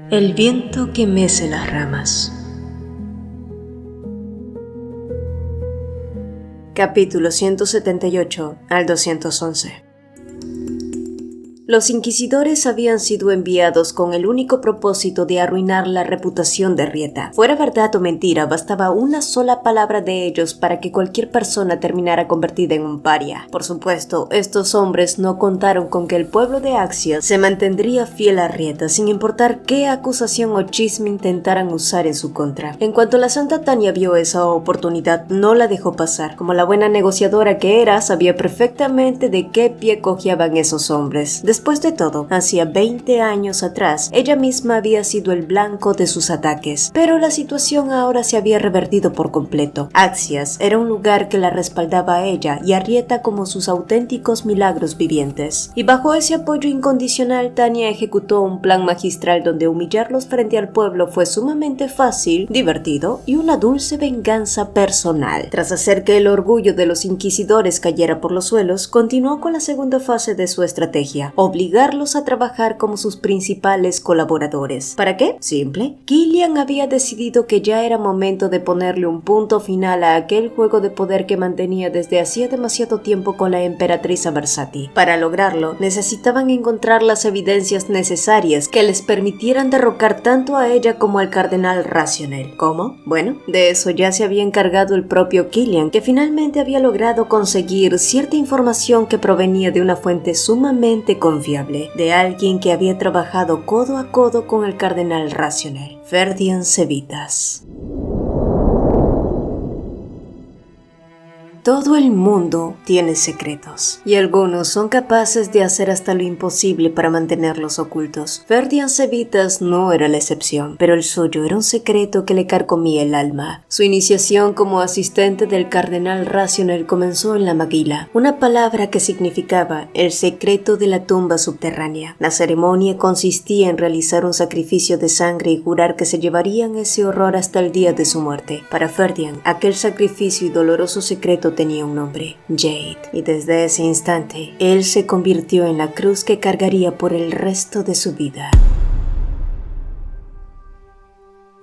El viento que mece las ramas. Capítulo 178 al 211. Los inquisidores habían sido enviados con el único propósito de arruinar la reputación de Rieta. Fuera verdad o mentira, bastaba una sola palabra de ellos para que cualquier persona terminara convertida en un paria. Por supuesto, estos hombres no contaron con que el pueblo de Axia se mantendría fiel a Rieta, sin importar qué acusación o chisme intentaran usar en su contra. En cuanto la Santa Tanya vio esa oportunidad, no la dejó pasar. Como la buena negociadora que era, sabía perfectamente de qué pie cojeaban esos hombres. Después de todo, hacía 20 años atrás, ella misma había sido el blanco de sus ataques, pero la situación ahora se había revertido por completo. Axias era un lugar que la respaldaba a ella y a Rieta como sus auténticos milagros vivientes. Y bajo ese apoyo incondicional, Tanya ejecutó un plan magistral donde humillarlos frente al pueblo fue sumamente fácil, divertido y una dulce venganza personal. Tras hacer que el orgullo de los inquisidores cayera por los suelos, continuó con la segunda fase de su estrategia: obligarlos a trabajar como sus principales colaboradores. ¿Para qué? Simple. Killian había decidido que ya era momento de ponerle un punto final a aquel juego de poder que mantenía desde hacía demasiado tiempo con la emperatriz Aversati. Para lograrlo, necesitaban encontrar las evidencias necesarias que les permitieran derrocar tanto a ella como al cardenal Racionel. ¿Cómo? Bueno, de eso ya se había encargado el propio Killian, que finalmente había logrado conseguir cierta información que provenía de una fuente sumamente confiable, de alguien que había trabajado codo a codo con el cardenal Racionel, Ferdian Sevitas. Todo el mundo tiene secretos, y algunos son capaces de hacer hasta lo imposible para mantenerlos ocultos. Ferdian Sevitas no era la excepción, pero el suyo era un secreto que le carcomía el alma. Su iniciación como asistente del cardenal Racionel comenzó en la Maguila, una palabra que significaba el secreto de la tumba subterránea. La ceremonia consistía en realizar un sacrificio de sangre y jurar que se llevarían ese horror hasta el día de su muerte. Para Ferdian, aquel sacrificio y doloroso secreto tenía un nombre: Jade, y desde ese instante, él se convirtió en la cruz que cargaría por el resto de su vida.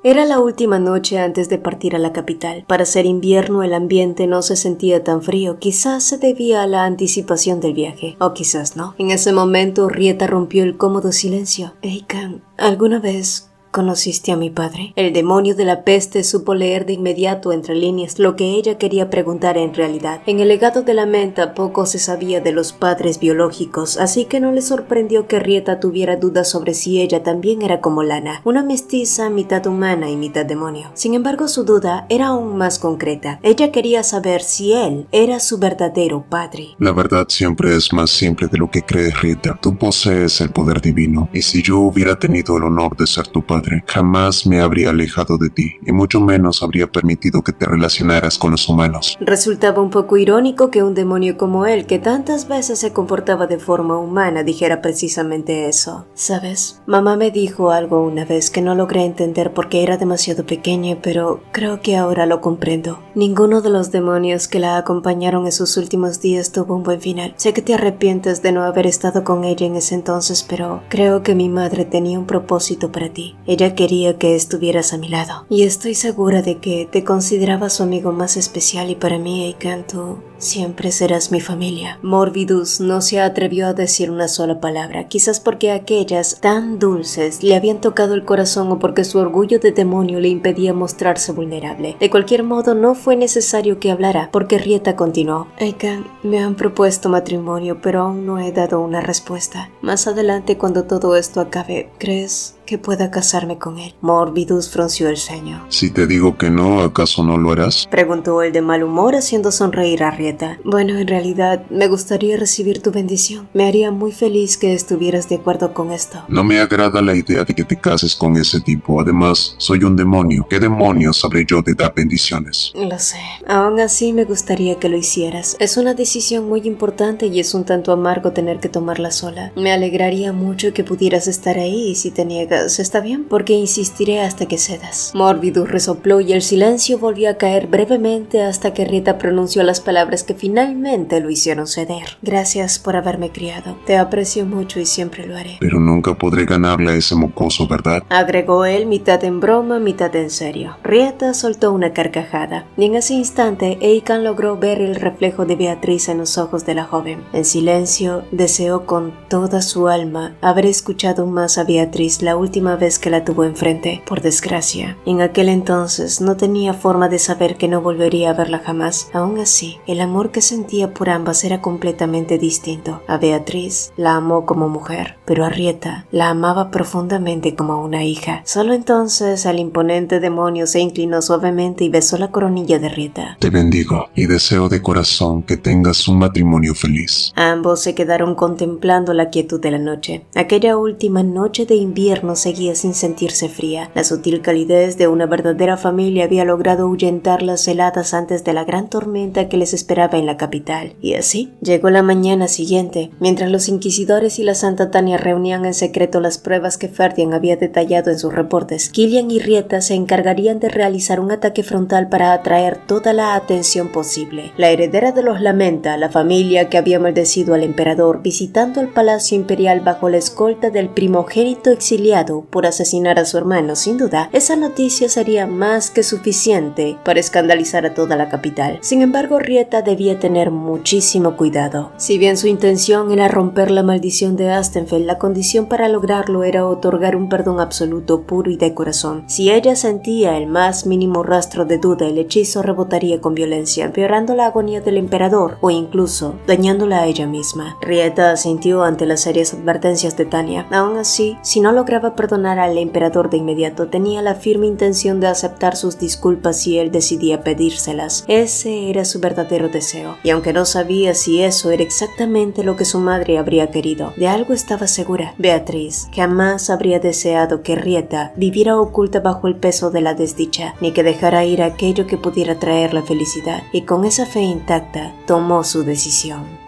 Era la última noche antes de partir a la capital. Para ser invierno, el ambiente no se sentía tan frío. Quizás se debía a la anticipación del viaje, o quizás no. En ese momento, Rieta rompió el cómodo silencio. Eikan, ¿alguna vez conociste a mi padre? El demonio de la peste supo leer de inmediato entre líneas lo que ella quería preguntar en realidad. En el legado de la menta poco se sabía de los padres biológicos, así que no le sorprendió que Rieta tuviera dudas sobre si ella también era como Lana, una mestiza mitad humana y mitad demonio. Sin embargo, su duda era aún más concreta. Ella quería saber si él era su verdadero padre. La verdad siempre es más simple de lo que crees, Rieta. Tú posees el poder divino, y si yo hubiera tenido el honor de ser tu padre, jamás me habría alejado de ti, y mucho menos habría permitido que te relacionaras con los humanos. Resultaba un poco irónico que un demonio como él, que tantas veces se comportaba de forma humana, dijera precisamente eso. ¿Sabes? Mamá me dijo algo una vez que no logré entender porque era demasiado pequeña, pero creo que ahora lo comprendo. Ninguno de los demonios que la acompañaron en sus últimos días tuvo un buen final. Sé que te arrepientes de no haber estado con ella en ese entonces, pero creo que mi madre tenía un propósito para ti. Ella quería que estuvieras a mi lado, y estoy segura de que te consideraba su amigo más especial, y para mí, Eikan, tú siempre serás mi familia. Morbidus no se atrevió a decir una sola palabra, quizás porque aquellas tan dulces le habían tocado el corazón o porque su orgullo de demonio le impedía mostrarse vulnerable. De cualquier modo, no fue necesario que hablara, porque Rieta continuó: Eikan, me han propuesto matrimonio, pero aún no he dado una respuesta. Más adelante, cuando todo esto acabe, ¿crees que pueda casarme con él? Morbidus frunció el ceño. Si te digo que no, ¿acaso no lo harás? Preguntó el de mal humor, haciendo sonreír a Rieta. Bueno, en realidad, me gustaría recibir tu bendición. Me haría muy feliz que estuvieras de acuerdo con esto. No me agrada la idea de que te cases con ese tipo. Además, soy un demonio. ¿Qué demonios sabré yo de dar bendiciones? Lo sé. Aún así, me gustaría que lo hicieras. Es una decisión muy importante y es un tanto amargo tener que tomarla sola. Me alegraría mucho que pudieras estar ahí, y si te niegas, ¿está bien? Porque insistiré hasta que cedas. Morbidus resopló y el silencio volvió a caer brevemente hasta que Rieta pronunció las palabras palabras que finalmente lo hicieron ceder. Gracias por haberme criado. Te aprecio mucho y siempre lo haré. Pero nunca podré ganarle a ese mocoso, ¿verdad? Agregó él, mitad en broma, mitad en serio. Rieta soltó una carcajada, y en ese instante Eikan logró ver el reflejo de Beatriz en los ojos de la joven. En silencio, deseó con toda su alma haber escuchado más a Beatriz la última vez que la tuvo enfrente. Por desgracia, en aquel entonces no tenía forma de saber que no volvería a verla jamás. Aún así, el amor que sentía por ambas era completamente distinto. A Beatriz la amó como mujer, pero a Rieta la amaba profundamente como una hija. Solo entonces el imponente demonio se inclinó suavemente y besó la coronilla de Rieta. Te bendigo y deseo de corazón que tengas un matrimonio feliz. Ambos se quedaron contemplando la quietud de la noche. Aquella última noche de invierno seguía sin sentirse fría. La sutil calidez de una verdadera familia había logrado ahuyentar las heladas antes de la gran tormenta que les esperaba en la capital. Y así llegó la mañana siguiente, mientras los inquisidores y la Santa Tania reunían en secreto las pruebas que Ferdinand había detallado en sus reportes. Killian y Rieta se encargarían de realizar un ataque frontal para atraer toda la atención posible. La heredera de los Lamenta, la familia que había maldecido al emperador, visitando el palacio imperial bajo la escolta del primogénito exiliado por asesinar a su hermano, sin duda, esa noticia sería más que suficiente para escandalizar a toda la capital. Sin embargo, Rieta debía tener muchísimo cuidado. Si bien su intención era romper la maldición de Astenfeld, la condición para lograrlo era otorgar un perdón absoluto, puro y de corazón. Si ella sentía el más mínimo rastro de duda, el hechizo rebotaría con violencia, empeorando la agonía del emperador o incluso dañándola a ella misma. Rieta asintió ante las serias advertencias de Tania. Aún así, si no lograba perdonar al emperador de inmediato, tenía la firme intención de aceptar sus disculpas si él decidía pedírselas. Ese era su verdadero deseo. Y aunque no sabía si eso era exactamente lo que su madre habría querido, de algo estaba segura. Beatriz jamás habría deseado que Rieta viviera oculta bajo el peso de la desdicha, ni que dejara ir aquello que pudiera traer la felicidad. Y con esa fe intacta, tomó su decisión.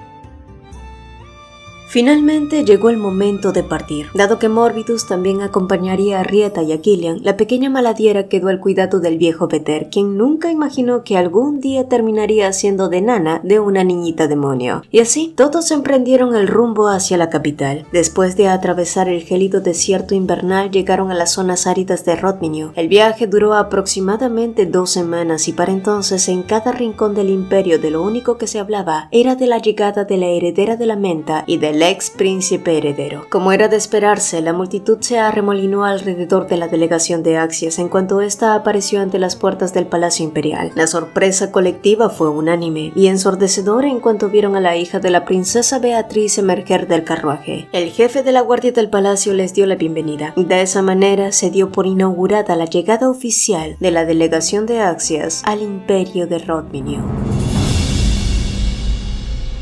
Finalmente llegó el momento de partir. Dado que Morvidus también acompañaría a Rieta y a Killian, la pequeña maladiera quedó al cuidado del viejo Peter, quien nunca imaginó que algún día terminaría siendo de nana de una niñita demonio. Y así, todos emprendieron el rumbo hacia la capital. Después de atravesar el gélido desierto invernal, llegaron a las zonas áridas de Rodminio. El viaje duró aproximadamente 2 semanas y para entonces en cada rincón del imperio de lo único que se hablaba era de la llegada de la heredera de la Menta y del ex príncipe heredero. Como era de esperarse, la multitud se arremolinó alrededor de la delegación de Axias en cuanto ésta apareció ante las puertas del palacio imperial. La sorpresa colectiva fue unánime y ensordecedora en cuanto vieron a la hija de la princesa Beatriz emerger del carruaje. El jefe de la guardia del palacio les dio la bienvenida. De esa manera se dio por inaugurada la llegada oficial de la delegación de Axias al imperio de Rodminio.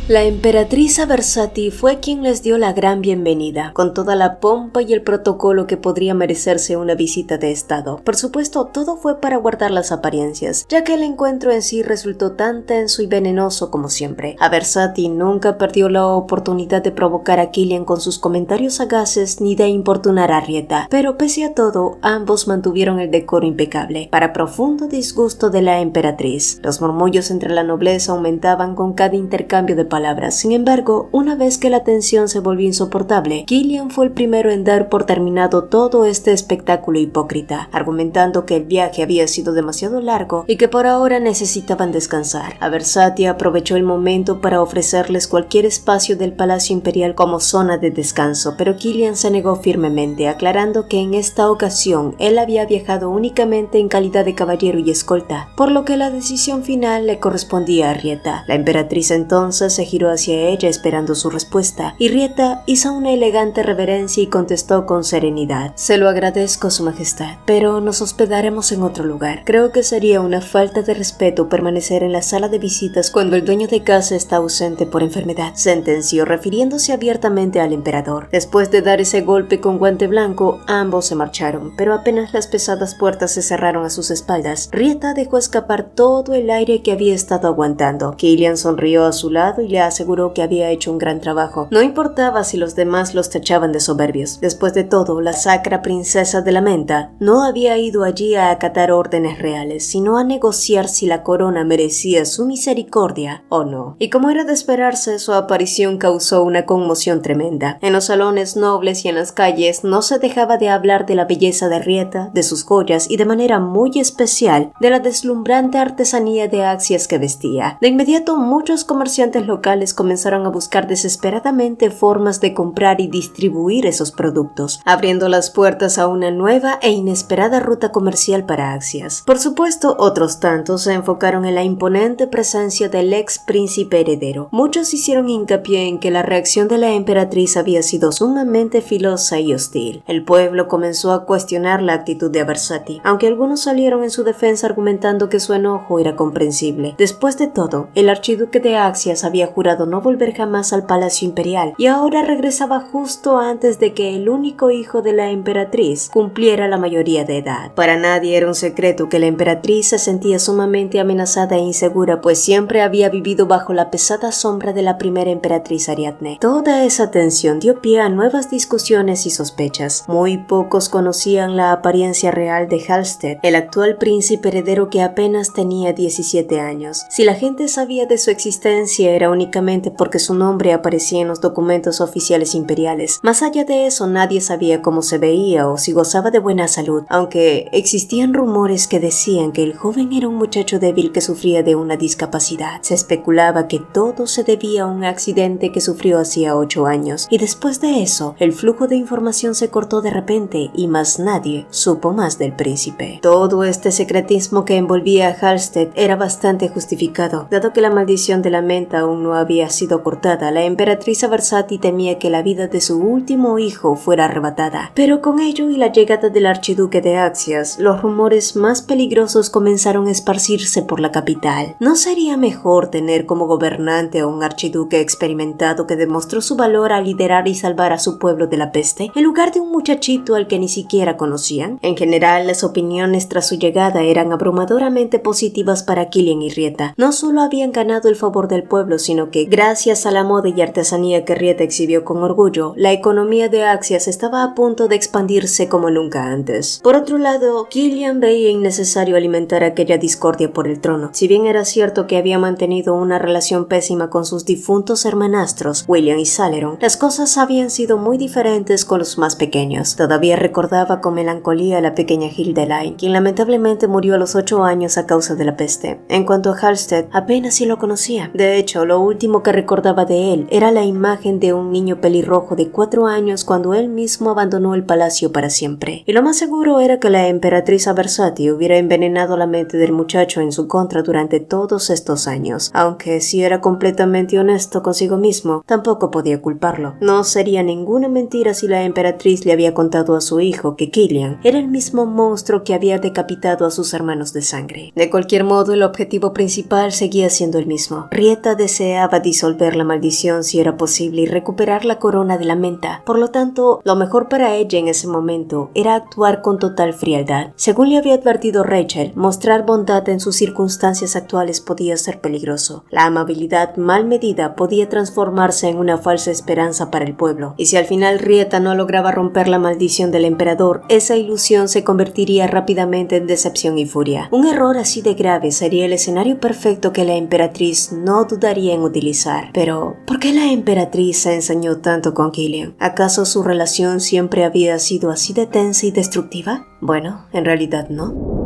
La emperatriz Aversati fue quien les dio la gran bienvenida, con toda la pompa y el protocolo que podría merecerse una visita de estado. Por supuesto, todo fue para guardar las apariencias, ya que el encuentro en sí resultó tan tenso y venenoso como siempre. Aversati nunca perdió la oportunidad de provocar a Killian con sus comentarios sagaces ni de importunar a Rieta, pero pese a todo, ambos mantuvieron el decoro impecable, para profundo disgusto de la emperatriz. Los murmullos entre la nobleza aumentaban con cada intercambio de palabras. Sin embargo, una vez que la tensión se volvió insoportable, Killian fue el primero en dar por terminado todo este espectáculo hipócrita, argumentando que el viaje había sido demasiado largo y que por ahora necesitaban descansar. Aversati aprovechó el momento para ofrecerles cualquier espacio del Palacio Imperial como zona de descanso, pero Killian se negó firmemente, aclarando que en esta ocasión él había viajado únicamente en calidad de caballero y escolta, por lo que la decisión final le correspondía a Rieta. La emperatriz entonces se giró hacia ella esperando su respuesta, y Rieta hizo una elegante reverencia y contestó con serenidad: «Se lo agradezco, su majestad, pero nos hospedaremos en otro lugar. Creo que sería una falta de respeto permanecer en la sala de visitas cuando el dueño de casa está ausente por enfermedad», sentenció, refiriéndose abiertamente al emperador. Después de dar ese golpe con guante blanco, ambos se marcharon, pero apenas las pesadas puertas se cerraron a sus espaldas, Rieta dejó escapar todo el aire que había estado aguantando. Killian sonrió a su lado y le le aseguró que había hecho un gran trabajo. No importaba si los demás los tachaban de soberbios. Después de todo, la sacra princesa de la Menta no había ido allí a acatar órdenes reales, sino a negociar si la corona merecía su misericordia o no. Y como era de esperarse, su aparición causó una conmoción tremenda. En los salones nobles y en las calles no se dejaba de hablar de la belleza de Rieta, de sus joyas y de manera muy especial de la deslumbrante artesanía de Axias que vestía. De inmediato, muchos comerciantes locales comenzaron a buscar desesperadamente formas de comprar y distribuir esos productos, abriendo las puertas a una nueva e inesperada ruta comercial para Axias. Por supuesto, otros tantos se enfocaron en la imponente presencia del ex príncipe heredero. Muchos hicieron hincapié en que la reacción de la emperatriz había sido sumamente filosa y hostil. El pueblo comenzó a cuestionar la actitud de Aversati, aunque algunos salieron en su defensa argumentando que su enojo era comprensible. Después de todo, el archiduque de Axias había jurado no volver jamás al palacio imperial y ahora regresaba justo antes de que el único hijo de la emperatriz cumpliera la mayoría de edad. Para nadie era un secreto que la emperatriz se sentía sumamente amenazada e insegura, pues siempre había vivido bajo la pesada sombra de la primera emperatriz Ariadne. Toda esa tensión dio pie a nuevas discusiones y sospechas. Muy pocos conocían la apariencia real de Halstead, el actual príncipe heredero que apenas tenía 17 años. Si la gente sabía de su existencia era únicamente porque su nombre aparecía en los documentos oficiales imperiales. Más allá de eso, nadie sabía cómo se veía o si gozaba de buena salud, aunque existían rumores que decían que el joven era un muchacho débil que sufría de una discapacidad. Se especulaba que todo se debía a un accidente que sufrió hacía 8 años, y después de eso, el flujo de información se cortó de repente y más nadie supo más del príncipe. Todo este secretismo que envolvía a Halstead era bastante justificado. Dado que la maldición de la Menta aún no había sido cortada, la emperatriz Aversati temía que la vida de su último hijo fuera arrebatada. Pero con ello y la llegada del archiduque de Axias, los rumores más peligrosos comenzaron a esparcirse por la capital. ¿No sería mejor tener como gobernante a un archiduque experimentado que demostró su valor al liderar y salvar a su pueblo de la peste, en lugar de un muchachito al que ni siquiera conocían? En general, las opiniones tras su llegada eran abrumadoramente positivas para Killian y Rieta. No solo habían ganado el favor del pueblo, sino que, gracias a la moda y artesanía que Rieta exhibió con orgullo, la economía de Axias estaba a punto de expandirse como nunca antes. Por otro lado, Killian veía innecesario alimentar aquella discordia por el trono. Si bien era cierto que había mantenido una relación pésima con sus difuntos hermanastros, William y Saleron, las cosas habían sido muy diferentes con los más pequeños. Todavía recordaba con melancolía a la pequeña Hildelein, quien lamentablemente murió a los 8 años a causa de la peste. En cuanto a Halstead, apenas si lo conocía. De hecho, lo último que recordaba de él era la imagen de un niño pelirrojo de 4 años cuando él mismo abandonó el palacio para siempre. Y lo más seguro era que la emperatriz Aversati hubiera envenenado la mente del muchacho en su contra durante todos estos años. Aunque si era completamente honesto consigo mismo, tampoco podía culparlo. No sería ninguna mentira si la emperatriz le había contado a su hijo que Killian era el mismo monstruo que había decapitado a sus hermanos de sangre. De cualquier modo, el objetivo principal seguía siendo el mismo. Rieta deseaba disolver la maldición si era posible y recuperar la corona de la Menta. Por lo tanto, lo mejor para ella en ese momento era actuar con total frialdad. Según le había advertido Rachel, mostrar bondad en sus circunstancias actuales podía ser peligroso. La amabilidad mal medida podía transformarse en una falsa esperanza para el pueblo. Y si al final Rieta no lograba romper la maldición del emperador, esa ilusión se convertiría rápidamente en decepción y furia. Un error así de grave sería el escenario perfecto que la emperatriz no dudaría en utilizar. Pero, ¿por qué la emperatriz se ensañó tanto con Killian? ¿Acaso su relación siempre había sido así de tensa y destructiva? Bueno, en realidad no.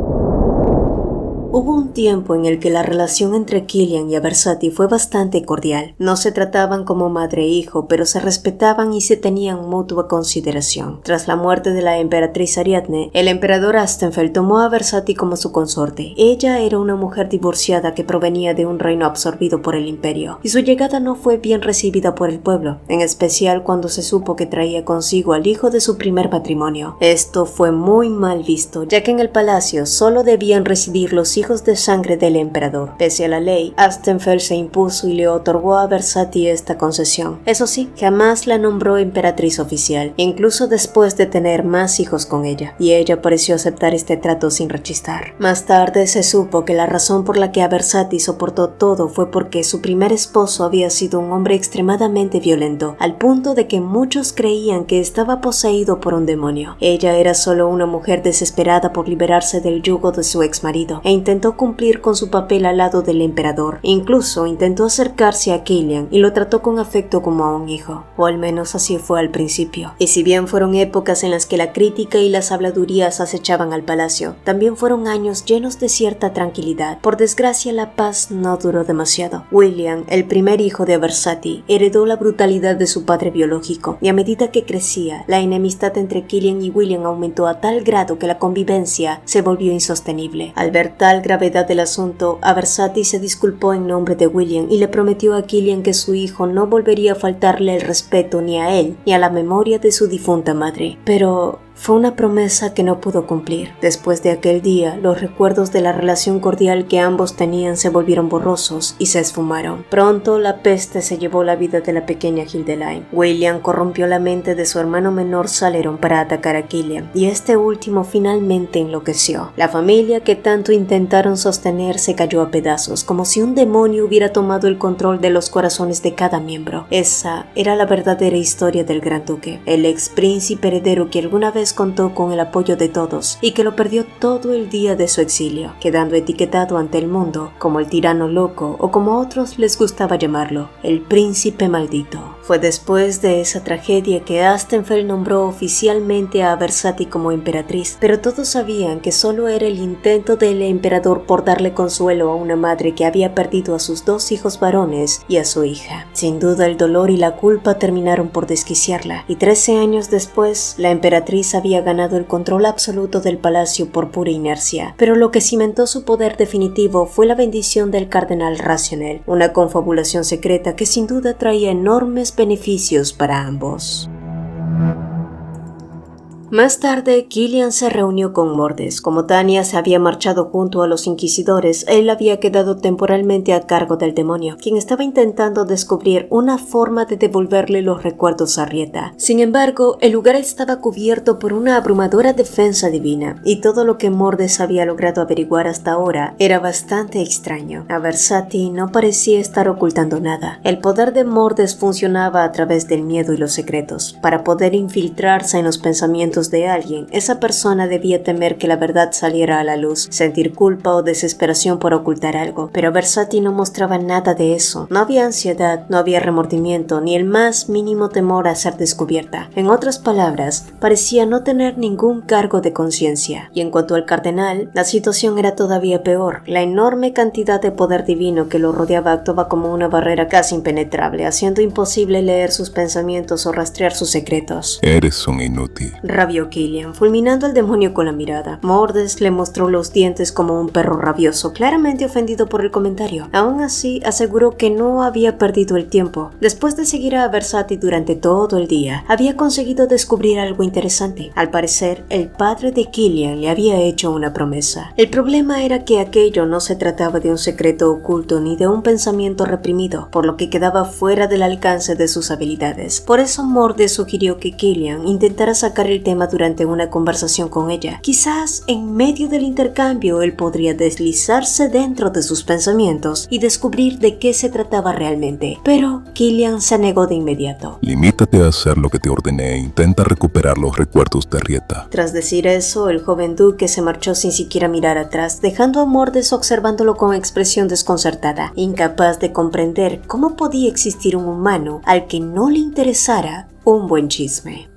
Hubo un tiempo en el que la relación entre Killian y Aversati fue bastante cordial. No se trataban como madre e hijo, pero se respetaban y se tenían mutua consideración. Tras la muerte de la emperatriz Ariadne, el emperador Astenfeld tomó a Aversati como su consorte. Ella era una mujer divorciada que provenía de un reino absorbido por el imperio, y su llegada no fue bien recibida por el pueblo, en especial cuando se supo que traía consigo al hijo de su primer matrimonio. Esto fue muy mal visto, ya que en el palacio solo debían residir los hijos hijos de sangre del emperador. Pese a la ley, Astenfeld se impuso y le otorgó a Versati esta concesión. Eso sí, jamás la nombró emperatriz oficial, incluso después de tener más hijos con ella, y ella pareció aceptar este trato sin rechistar. Más tarde se supo que la razón por la que Aversati soportó todo fue porque su primer esposo había sido un hombre extremadamente violento, al punto de que muchos creían que estaba poseído por un demonio. Ella era solo una mujer desesperada por liberarse del yugo de su exmarido, e intentó cumplir con su papel al lado del emperador. Incluso intentó acercarse a Killian y lo trató con afecto como a un hijo, o al menos así fue al principio. Y si bien fueron épocas en las que la crítica y las habladurías acechaban al palacio, también fueron años llenos de cierta tranquilidad. Por desgracia, la paz no duró demasiado. William, el primer hijo de Aversati, heredó la brutalidad de su padre biológico, y a medida que crecía, la enemistad entre Killian y William aumentó a tal grado que la convivencia se volvió insostenible. Al ver tal gravedad del asunto, Aversati se disculpó en nombre de William y le prometió a Killian que su hijo no volvería a faltarle el respeto ni a él ni a la memoria de su difunta madre. Pero fue una promesa que no pudo cumplir. Después de aquel día, los recuerdos de la relación cordial que ambos tenían se volvieron borrosos y se esfumaron. Pronto, la peste se llevó la vida de la pequeña Hildeleine. William corrompió la mente de su hermano menor Saleron para atacar a Killian, y este último finalmente enloqueció. La familia que tanto intentaron sostener se cayó a pedazos, como si un demonio hubiera tomado el control de los corazones de cada miembro. Esa era la verdadera historia del Gran Duque, el ex príncipe heredero que alguna vez contó con el apoyo de todos y que lo perdió todo el día de su exilio, quedando etiquetado ante el mundo como el tirano loco, o como a otros les gustaba llamarlo, el príncipe maldito. Fue después de esa tragedia que Astenfeld nombró oficialmente a Aversati como emperatriz, pero todos sabían que solo era el intento del emperador por darle consuelo a una madre que había perdido a sus 2 hijos varones y a su hija. Sin duda, el dolor y la culpa terminaron por desquiciarla, y 13 años después, la emperatriz había ganado el control absoluto del palacio por pura inercia. Pero lo que cimentó su poder definitivo fue la bendición del cardenal Racionel, una confabulación secreta que sin duda traía enormes beneficios para ambos. Más tarde, Killian se reunió con Mordes. Como Tanya se había marchado junto a los inquisidores, él había quedado temporalmente a cargo del demonio, quien estaba intentando descubrir una forma de devolverle los recuerdos a Rieta. Sin embargo, el lugar estaba cubierto por una abrumadora defensa divina, y todo lo que Mordes había logrado averiguar hasta ahora era bastante extraño. Aversati no parecía estar ocultando nada. El poder de Mordes funcionaba a través del miedo y los secretos. Para poder infiltrarse en los pensamientos de alguien, esa persona debía temer que la verdad saliera a la luz, sentir culpa o desesperación por ocultar algo, pero Aversati no mostraba nada de eso. No había ansiedad, no había remordimiento, ni el más mínimo temor a ser descubierta. En otras palabras, parecía no tener ningún cargo de conciencia. Y en cuanto al cardenal, la situación era todavía peor. La enorme cantidad de poder divino que lo rodeaba actuaba como una barrera casi impenetrable, haciendo imposible leer sus pensamientos o rastrear sus secretos. Eres un inútil, rabió Killian, fulminando al demonio con la mirada. Mordes le mostró los dientes como un perro rabioso, claramente ofendido por el comentario. Aún así, aseguró que no había perdido el tiempo. Después de seguir a Aversati durante todo el día, había conseguido descubrir algo interesante. Al parecer, el padre de Killian le había hecho una promesa. El problema era que aquello no se trataba de un secreto oculto ni de un pensamiento reprimido, por lo que quedaba fuera del alcance de sus habilidades. Por eso Mordes sugirió que Killian intentara sacar el tema durante una conversación con ella. Quizás en medio del intercambio él podría deslizarse dentro de sus pensamientos y descubrir de qué se trataba realmente. Pero Killian se negó de inmediato. Limítate a hacer lo que te ordené e intenta recuperar los recuerdos de Rieta. Tras decir eso, el joven duque se marchó sin siquiera mirar atrás, dejando a Mordes observándolo con expresión desconcertada, incapaz de comprender cómo podía existir un humano al que no le interesara un buen chisme.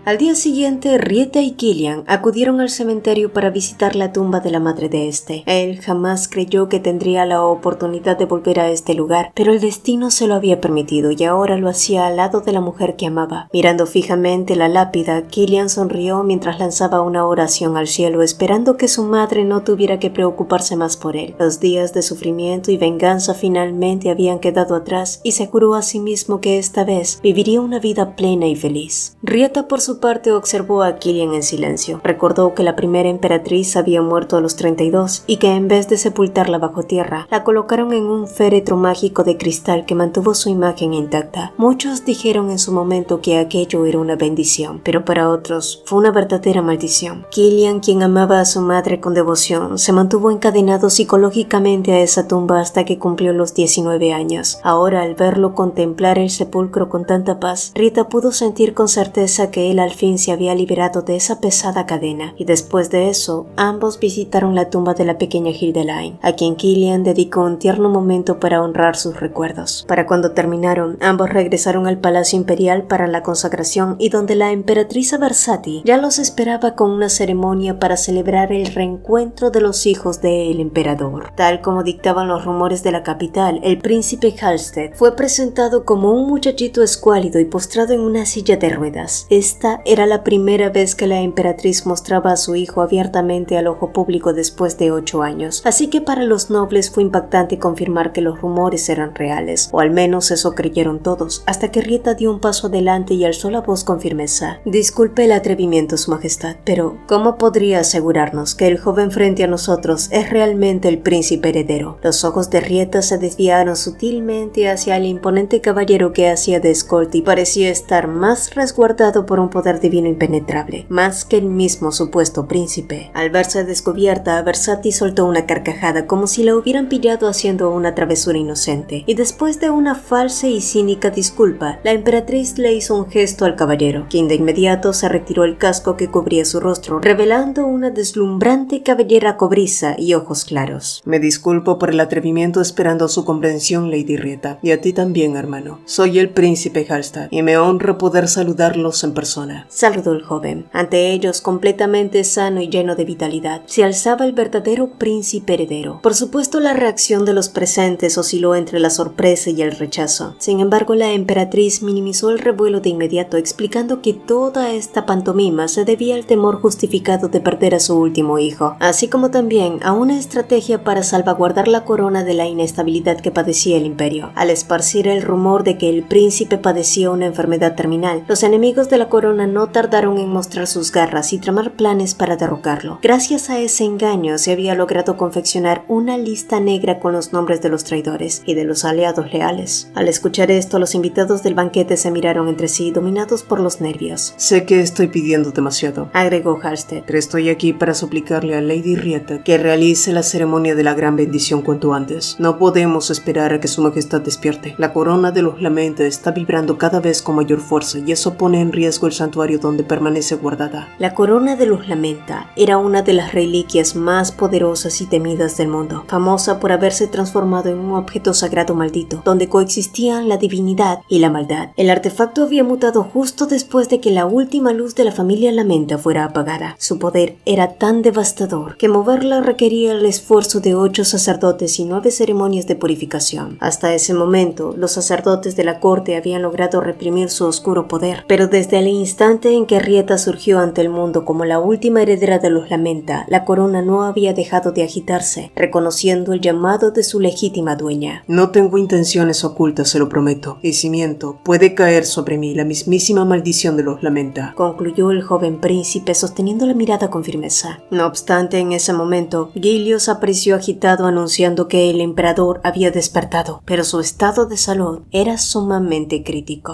Al día siguiente, Rieta y Killian acudieron al cementerio para visitar la tumba de la madre de este. Él jamás creyó que tendría la oportunidad de volver a este lugar, pero el destino se lo había permitido y ahora lo hacía al lado de la mujer que amaba. Mirando fijamente la lápida, Killian sonrió mientras lanzaba una oración al cielo, esperando que su madre no tuviera que preocuparse más por él. Los días de sufrimiento y venganza finalmente habían quedado atrás y se juró a sí mismo que esta vez viviría una vida plena y feliz. Rieta, por su su parte observó a Killian en silencio. Recordó que la primera emperatriz había muerto a los 32 y que en vez de sepultarla bajo tierra, la colocaron en un féretro mágico de cristal que mantuvo su imagen intacta. Muchos dijeron en su momento que aquello era una bendición, pero para otros fue una verdadera maldición. Killian, quien amaba a su madre con devoción, se mantuvo encadenado psicológicamente a esa tumba hasta que cumplió los 19 años. Ahora, al verlo contemplar el sepulcro con tanta paz, Rita pudo sentir con certeza que él al fin se había liberado de esa pesada cadena, y después de eso, ambos visitaron la tumba de la pequeña Hildeline, a quien Killian dedicó un tierno momento para honrar sus recuerdos. Para cuando terminaron, ambos regresaron al Palacio Imperial para la consagración y donde la emperatriz Aversati ya los esperaba con una ceremonia para celebrar el reencuentro de los hijos del emperador. Tal como dictaban los rumores de la capital, el príncipe Halstead fue presentado como un muchachito escuálido y postrado en una silla de ruedas. Esta era la primera vez que la emperatriz mostraba a su hijo abiertamente al ojo público después de 8 años, así que para los nobles fue impactante confirmar que los rumores eran reales, o al menos eso creyeron todos, hasta que Rita dio un paso adelante y alzó la voz con firmeza. Disculpe el atrevimiento, Su Majestad, pero ¿cómo podría asegurarnos que el joven frente a nosotros es realmente el príncipe heredero? Los ojos de Rieta se desviaron sutilmente hacia el imponente caballero que hacía de escolta y parecía estar más resguardado por un poder divino impenetrable, más que el mismo supuesto príncipe. Al verse descubierta, Aversati soltó una carcajada como si la hubieran pillado haciendo una travesura inocente, y después de una falsa y cínica disculpa, la emperatriz le hizo un gesto al caballero, quien de inmediato se retiró el casco que cubría su rostro, revelando una deslumbrante cabellera cobriza y ojos claros. Me disculpo por el atrevimiento, esperando su comprensión, Lady Rieta, y a ti también, hermano. Soy el príncipe Halstead, y me honra poder saludarlos en persona. Saludó el joven. Ante ellos, completamente sano y lleno de vitalidad, se alzaba el verdadero príncipe heredero. Por supuesto, la reacción de los presentes osciló entre la sorpresa y el rechazo. Sin embargo, la emperatriz minimizó el revuelo de inmediato, explicando que toda esta pantomima se debía al temor justificado de perder a su último hijo, así como también a una estrategia para salvaguardar la corona de la inestabilidad que padecía el imperio. Al esparcir el rumor de que el príncipe padecía una enfermedad terminal, los enemigos de la corona no tardaron en mostrar sus garras y tramar planes para derrocarlo. Gracias a ese engaño se había logrado confeccionar una lista negra con los nombres de los traidores y de los aliados leales. Al escuchar esto, los invitados del banquete se miraron entre sí, dominados por los nervios. Sé que estoy pidiendo demasiado, agregó Halstead, pero estoy aquí para suplicarle a Lady Rieta que realice la ceremonia de la gran bendición cuanto antes. No podemos esperar a que su majestad despierte. La corona de los Lamenta está vibrando cada vez con mayor fuerza y eso pone en riesgo el santuario donde permanece guardada. La corona de los Lamenta era una de las reliquias más poderosas y temidas del mundo, famosa por haberse transformado en un objeto sagrado maldito, donde coexistían la divinidad y la maldad. El artefacto había mutado justo después de que la última luz de la familia Lamenta fuera apagada. Su poder era tan devastador que moverla requería el esfuerzo de 8 sacerdotes y 9 ceremonias de purificación. Hasta ese momento, los sacerdotes de la corte habían logrado reprimir su oscuro poder, pero desde el instante en que Rieta surgió ante el mundo como la última heredera de los Lamenta, la corona no había dejado de agitarse, reconociendo el llamado de su legítima dueña. No tengo intenciones ocultas, se lo prometo, y si miento, puede caer sobre mí la mismísima maldición de los Lamenta, concluyó el joven príncipe sosteniendo la mirada con firmeza. No obstante, en ese momento, Gilios apareció agitado anunciando que el emperador había despertado, pero su estado de salud era sumamente crítico.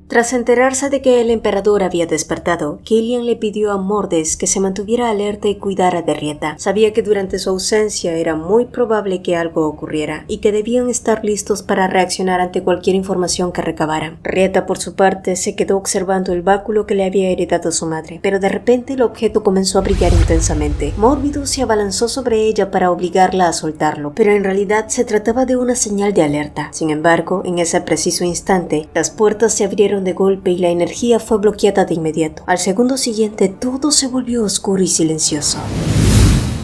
Tras enterarse de que el emperador había despertado, Killian le pidió a Mordes que se mantuviera alerta y cuidara de Rieta. Sabía que durante su ausencia era muy probable que algo ocurriera y que debían estar listos para reaccionar ante cualquier información que recabaran. Rieta, por su parte, se quedó observando el báculo que le había heredado su madre, pero de repente el objeto comenzó a brillar intensamente. Morbius se abalanzó sobre ella para obligarla a soltarlo, pero en realidad se trataba de una señal de alerta. Sin embargo, en ese preciso instante, las puertas se abrieron de golpe y la energía fue bloqueada de inmediato. Al segundo siguiente, todo se volvió oscuro y silencioso.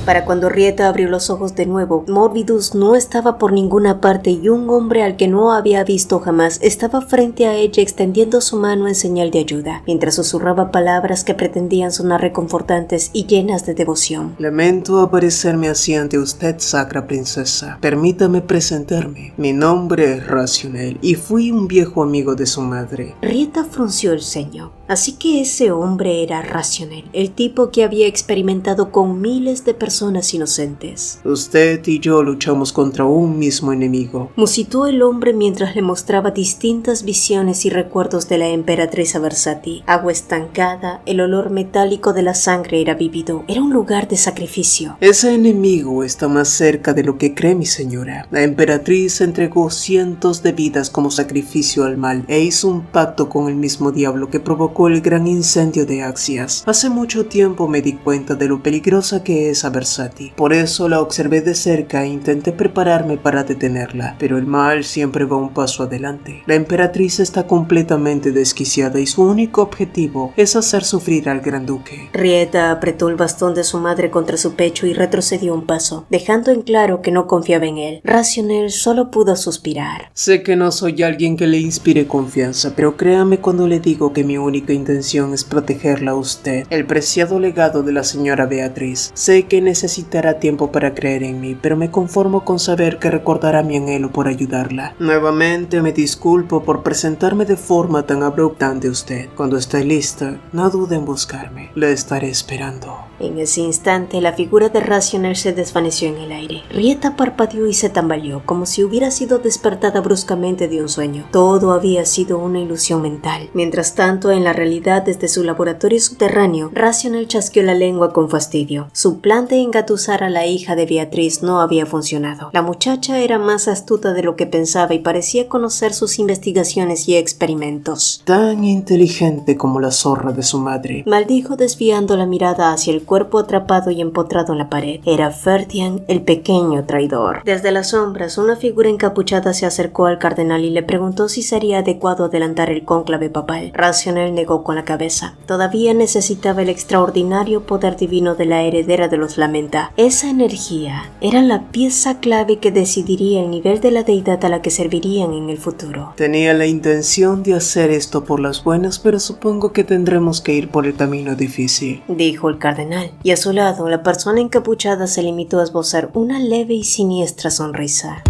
Para cuando Rieta abrió los ojos de nuevo, Morbidus no estaba por ninguna parte y un hombre al que no había visto jamás estaba frente a ella extendiendo su mano en señal de ayuda, mientras susurraba palabras que pretendían sonar reconfortantes y llenas de devoción. Lamento aparecerme así ante usted, sacra princesa. Permítame presentarme. Mi nombre es Racionel y fui un viejo amigo de su madre. Rieta frunció el ceño. Así que ese hombre era Racionel, el tipo que había experimentado con miles de personas inocentes. Usted y yo luchamos contra un mismo enemigo, musitó el hombre mientras le mostraba distintas visiones y recuerdos de la emperatriz Aversati. Agua estancada, el olor metálico de la sangre era vívido. Era un lugar de sacrificio. Ese enemigo está más cerca de lo que cree, mi señora. La emperatriz entregó cientos de vidas como sacrificio al mal e hizo un pacto con el mismo diablo que provocó el gran incendio de Axias. Hace mucho tiempo me di cuenta de lo peligrosa que es Aversati. Por eso la observé de cerca e intenté prepararme para detenerla. Pero el mal siempre va un paso adelante. La emperatriz está completamente desquiciada y su único objetivo es hacer sufrir al gran duque. Rieta apretó el bastón de su madre contra su pecho y retrocedió un paso, dejando en claro que no confiaba en él. Racionel solo pudo suspirar. Sé que no soy alguien que le inspire confianza, pero créame cuando le digo que mi única intención es protegerla a usted, el preciado legado de la señora Beatriz. Sé que necesitará tiempo para creer en mí, pero me conformo con saber que recordará mi anhelo por ayudarla. Nuevamente me disculpo por presentarme de forma tan abrupta ante usted. Cuando esté lista, no dude en buscarme. La estaré esperando. En ese instante, la figura de Racionel se desvaneció en el aire. Rieta parpadeó y se tambaleó, como si hubiera sido despertada bruscamente de un sueño. Todo había sido una ilusión mental. Mientras tanto, en la realidad, desde su laboratorio subterráneo, Racionel chasqueó la lengua con fastidio. Su plan de engatusar a la hija de Beatriz no había funcionado. La muchacha era más astuta de lo que pensaba y parecía conocer sus investigaciones y experimentos. Tan inteligente como la zorra de su madre, maldijo desviando la mirada hacia el cuerpo atrapado y empotrado en la pared. Era Ferdinand, el pequeño traidor. Desde las sombras, una figura encapuchada se acercó al cardenal y le preguntó si sería adecuado adelantar el cónclave papal. Racionel negó con la cabeza. Todavía necesitaba el extraordinario poder divino de la heredera de los Lamenta. Esa energía era la pieza clave que decidiría el nivel de la deidad a la que servirían en el futuro. Tenía la intención de hacer esto por las buenas, pero supongo que tendremos que ir por el camino difícil, dijo el cardenal, y a su lado la persona encapuchada se limitó a esbozar una leve y siniestra sonrisa.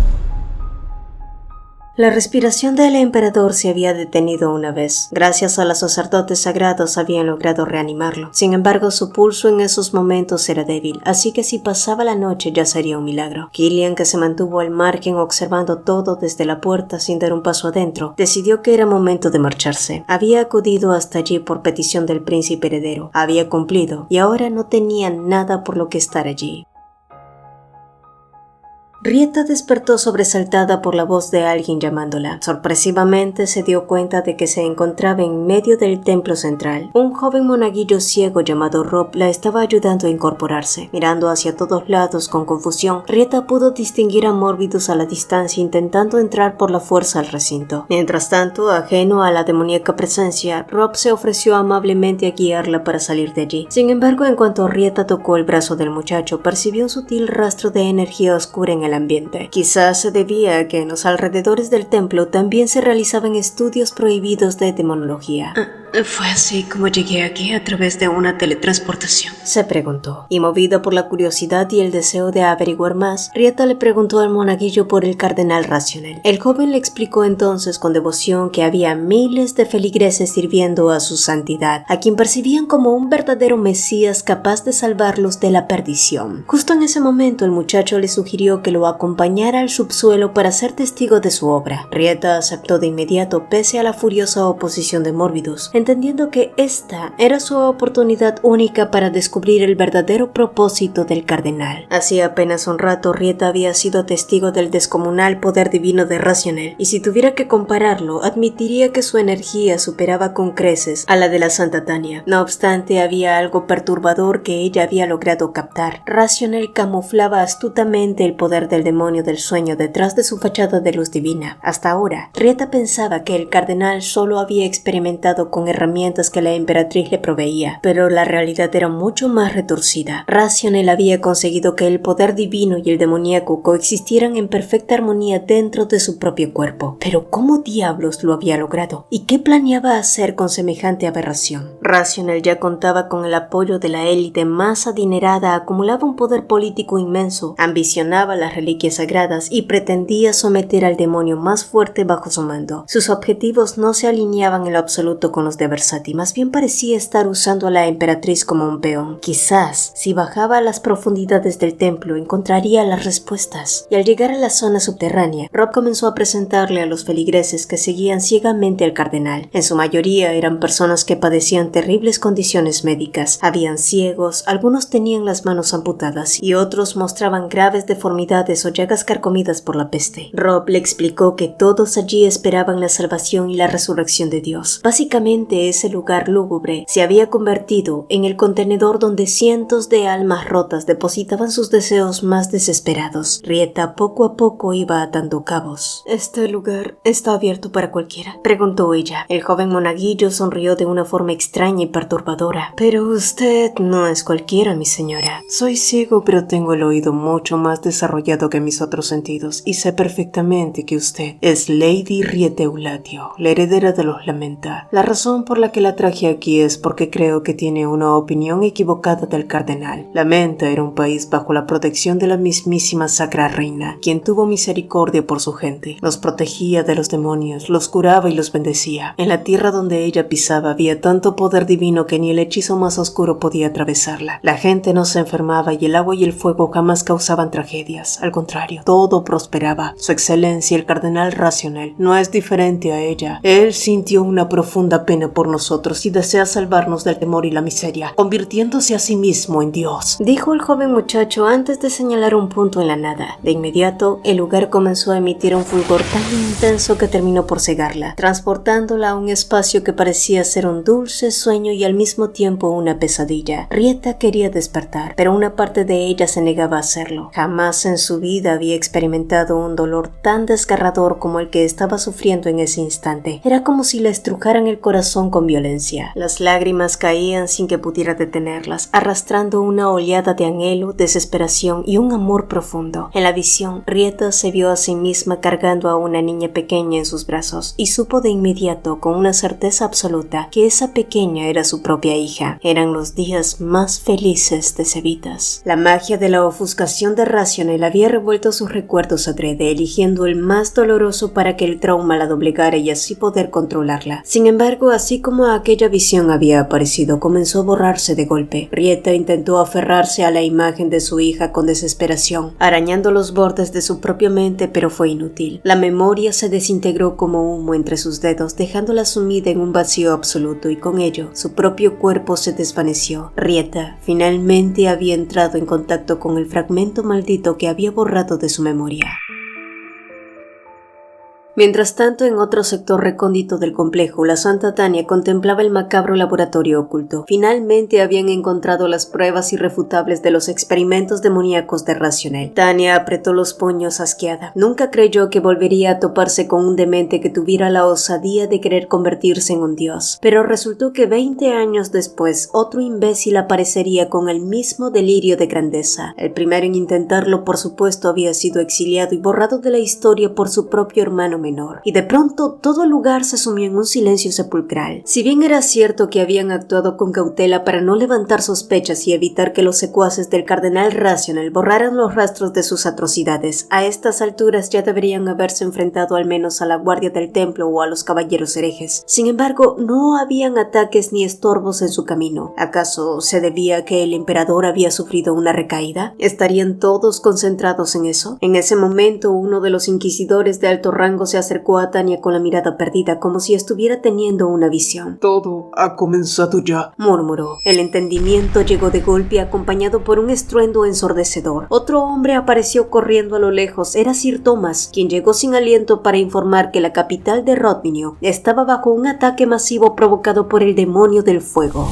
La respiración del emperador se había detenido una vez. Gracias a los sacerdotes sagrados habían logrado reanimarlo. Sin embargo, su pulso en esos momentos era débil, así que si pasaba la noche ya sería un milagro. Killian, que se mantuvo al margen observando todo desde la puerta sin dar un paso adentro, decidió que era momento de marcharse. Había acudido hasta allí por petición del príncipe heredero. Había cumplido y ahora no tenía nada por lo que estar allí. Rieta despertó sobresaltada por la voz de alguien llamándola. Sorpresivamente se dio cuenta de que se encontraba en medio del templo central. Un joven monaguillo ciego llamado Rob la estaba ayudando a incorporarse. Mirando hacia todos lados con confusión, Rieta pudo distinguir a Morbidus a la distancia intentando entrar por la fuerza al recinto. Mientras tanto, ajeno a la demoníaca presencia, Rob se ofreció amablemente a guiarla para salir de allí. Sin embargo, en cuanto Rieta tocó el brazo del muchacho, percibió un sutil rastro de energía oscura en el ambiente. Quizás se debía a que en los alrededores del templo también se realizaban estudios prohibidos de demonología. Fue así como llegué aquí a través de una teletransportación, se preguntó, y movido por la curiosidad y el deseo de averiguar más, Rieta le preguntó al monaguillo por el cardenal Racionel. El joven le explicó entonces con devoción que había miles de feligreses sirviendo a su santidad, a quien percibían como un verdadero mesías capaz de salvarlos de la perdición. Justo en ese momento el muchacho le sugirió que lo acompañara al subsuelo para ser testigo de su obra. Rieta aceptó de inmediato pese a la furiosa oposición de Morbidus, entendiendo que esta era su oportunidad única para descubrir el verdadero propósito del cardenal. Hacía apenas un rato Rieta había sido testigo del descomunal poder divino de Racionel, y si tuviera que compararlo, admitiría que su energía superaba con creces a la de la Santa Tania. No obstante, había algo perturbador que ella había logrado captar. Racionel camuflaba astutamente el poder del demonio del sueño detrás de su fachada de luz divina. Hasta ahora, Rieta pensaba que el cardenal solo había experimentado con herramientas que la emperatriz le proveía, pero la realidad era mucho más retorcida. Racionel había conseguido que el poder divino y el demoníaco coexistieran en perfecta armonía dentro de su propio cuerpo. Pero ¿cómo diablos lo había logrado? ¿Y qué planeaba hacer con semejante aberración? Racionel ya contaba con el apoyo de la élite más adinerada, acumulaba un poder político inmenso, ambicionaba las reliquias sagradas y pretendía someter al demonio más fuerte bajo su mando. Sus objetivos no se alineaban en lo absoluto con los de Versati, más bien parecía estar usando a la emperatriz como un peón. Quizás, si bajaba a las profundidades del templo, encontraría las respuestas. Y al llegar a la zona subterránea, Rob comenzó a presentarle a los feligreses que seguían ciegamente al cardenal. En su mayoría eran personas que padecían terribles condiciones médicas. Habían ciegos, algunos tenían las manos amputadas y otros mostraban graves deformidades o llagas carcomidas por la peste. Rob le explicó que todos allí esperaban la salvación y la resurrección de Dios. Básicamente ese lugar lúgubre se había convertido en el contenedor donde cientos de almas rotas depositaban sus deseos más desesperados. Rieta poco a poco iba atando cabos. ¿Este lugar está abierto para cualquiera?, preguntó ella. El joven monaguillo sonrió de una forma extraña y perturbadora. Pero usted no es cualquiera, mi señora. Soy ciego, pero tengo el oído mucho más desarrollado que mis otros sentidos y sé perfectamente que usted es Lady Rieta Eulatio, la heredera de los Lamenta. La razón por la que la traje aquí es porque creo que tiene una opinión equivocada del cardenal. Lamenta era un país bajo la protección de la mismísima Sacra Reina, quien tuvo misericordia por su gente. Los protegía de los demonios, los curaba y los bendecía. En la tierra donde ella pisaba había tanto poder divino que ni el hechizo más oscuro podía atravesarla. La gente no se enfermaba y el agua y el fuego jamás causaban tragedias. Al contrario, todo prosperaba. Su excelencia, el cardenal Racionel, no es diferente a ella. Él sintió una profunda pena por nosotros y desea salvarnos del temor y la miseria, convirtiéndose a sí mismo en Dios, dijo el joven muchacho antes de señalar un punto en la nada. De inmediato, el lugar comenzó a emitir un fulgor tan intenso que terminó por cegarla, transportándola a un espacio que parecía ser un dulce sueño y al mismo tiempo una pesadilla. Rieta quería despertar, pero una parte de ella se negaba a hacerlo. Jamás en su vida había experimentado un dolor tan desgarrador como el que estaba sufriendo en ese instante. Era como si le estrujaran el corazón con violencia. Las lágrimas caían sin que pudiera detenerlas, arrastrando una oleada de anhelo, desesperación y un amor profundo. En la visión, Rieta se vio a sí misma cargando a una niña pequeña en sus brazos y supo de inmediato, con una certeza absoluta, que esa pequeña era su propia hija. Eran los días más felices de Cevitas. La magia de la ofuscación de Racionel había revuelto sus recuerdos adrede, eligiendo el más doloroso para que el trauma la doblegara y así poder controlarla. Sin embargo, así como aquella visión había aparecido, comenzó a borrarse de golpe. Rieta intentó aferrarse a la imagen de su hija con desesperación, arañando los bordes de su propia mente, pero fue inútil. La memoria se desintegró como humo entre sus dedos, dejándola sumida en un vacío absoluto, y con ello su propio cuerpo se desvaneció. Rieta finalmente había entrado en contacto con el fragmento maldito que había borrado de su memoria. Mientras tanto, en otro sector recóndito del complejo, la Santa Tania contemplaba el macabro laboratorio oculto. Finalmente habían encontrado las pruebas irrefutables de los experimentos demoníacos de Racionel. Tania apretó los puños asqueada. Nunca creyó que volvería a toparse con un demente que tuviera la osadía de querer convertirse en un dios. Pero resultó que 20 años después, otro imbécil aparecería con el mismo delirio de grandeza. El primero en intentarlo, por supuesto, había sido exiliado y borrado de la historia por su propio hermano menor, y de pronto todo el lugar se sumió en un silencio sepulcral. Si bien era cierto que habían actuado con cautela para no levantar sospechas y evitar que los secuaces del cardenal Racionel borraran los rastros de sus atrocidades, a estas alturas ya deberían haberse enfrentado al menos a la guardia del templo o a los caballeros herejes. Sin embargo, no habían ataques ni estorbos en su camino. ¿Acaso se debía a que el emperador había sufrido una recaída? ¿Estarían todos concentrados en eso? En ese momento, uno de los inquisidores de alto rango se acercó a Tania con la mirada perdida, como si estuviera teniendo una visión. Todo ha comenzado ya, murmuró. El entendimiento llegó de golpe, acompañado por un estruendo ensordecedor. Otro hombre apareció corriendo a lo lejos. Era Sir Thomas, quien llegó sin aliento para informar que la capital de Rodminio estaba bajo un ataque masivo provocado por el demonio del fuego.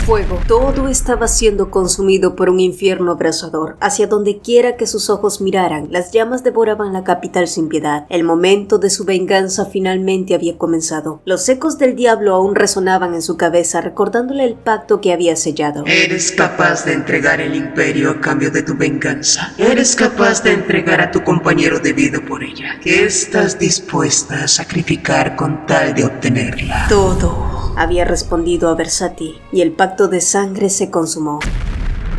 fuego. Todo estaba siendo consumido por un infierno abrasador. Hacia donde quiera que sus ojos miraran, las llamas devoraban la capital sin piedad. El momento de su venganza finalmente había comenzado. Los ecos del diablo aún resonaban en su cabeza, recordándole el pacto que había sellado. Eres capaz de entregar el imperio a cambio de tu venganza. Eres capaz de entregar a tu compañero de vida por ella. ¿Qué estás dispuesta a sacrificar con tal de obtenerla? Todo, había respondido a Versati, y el pacto de sangre se consumó.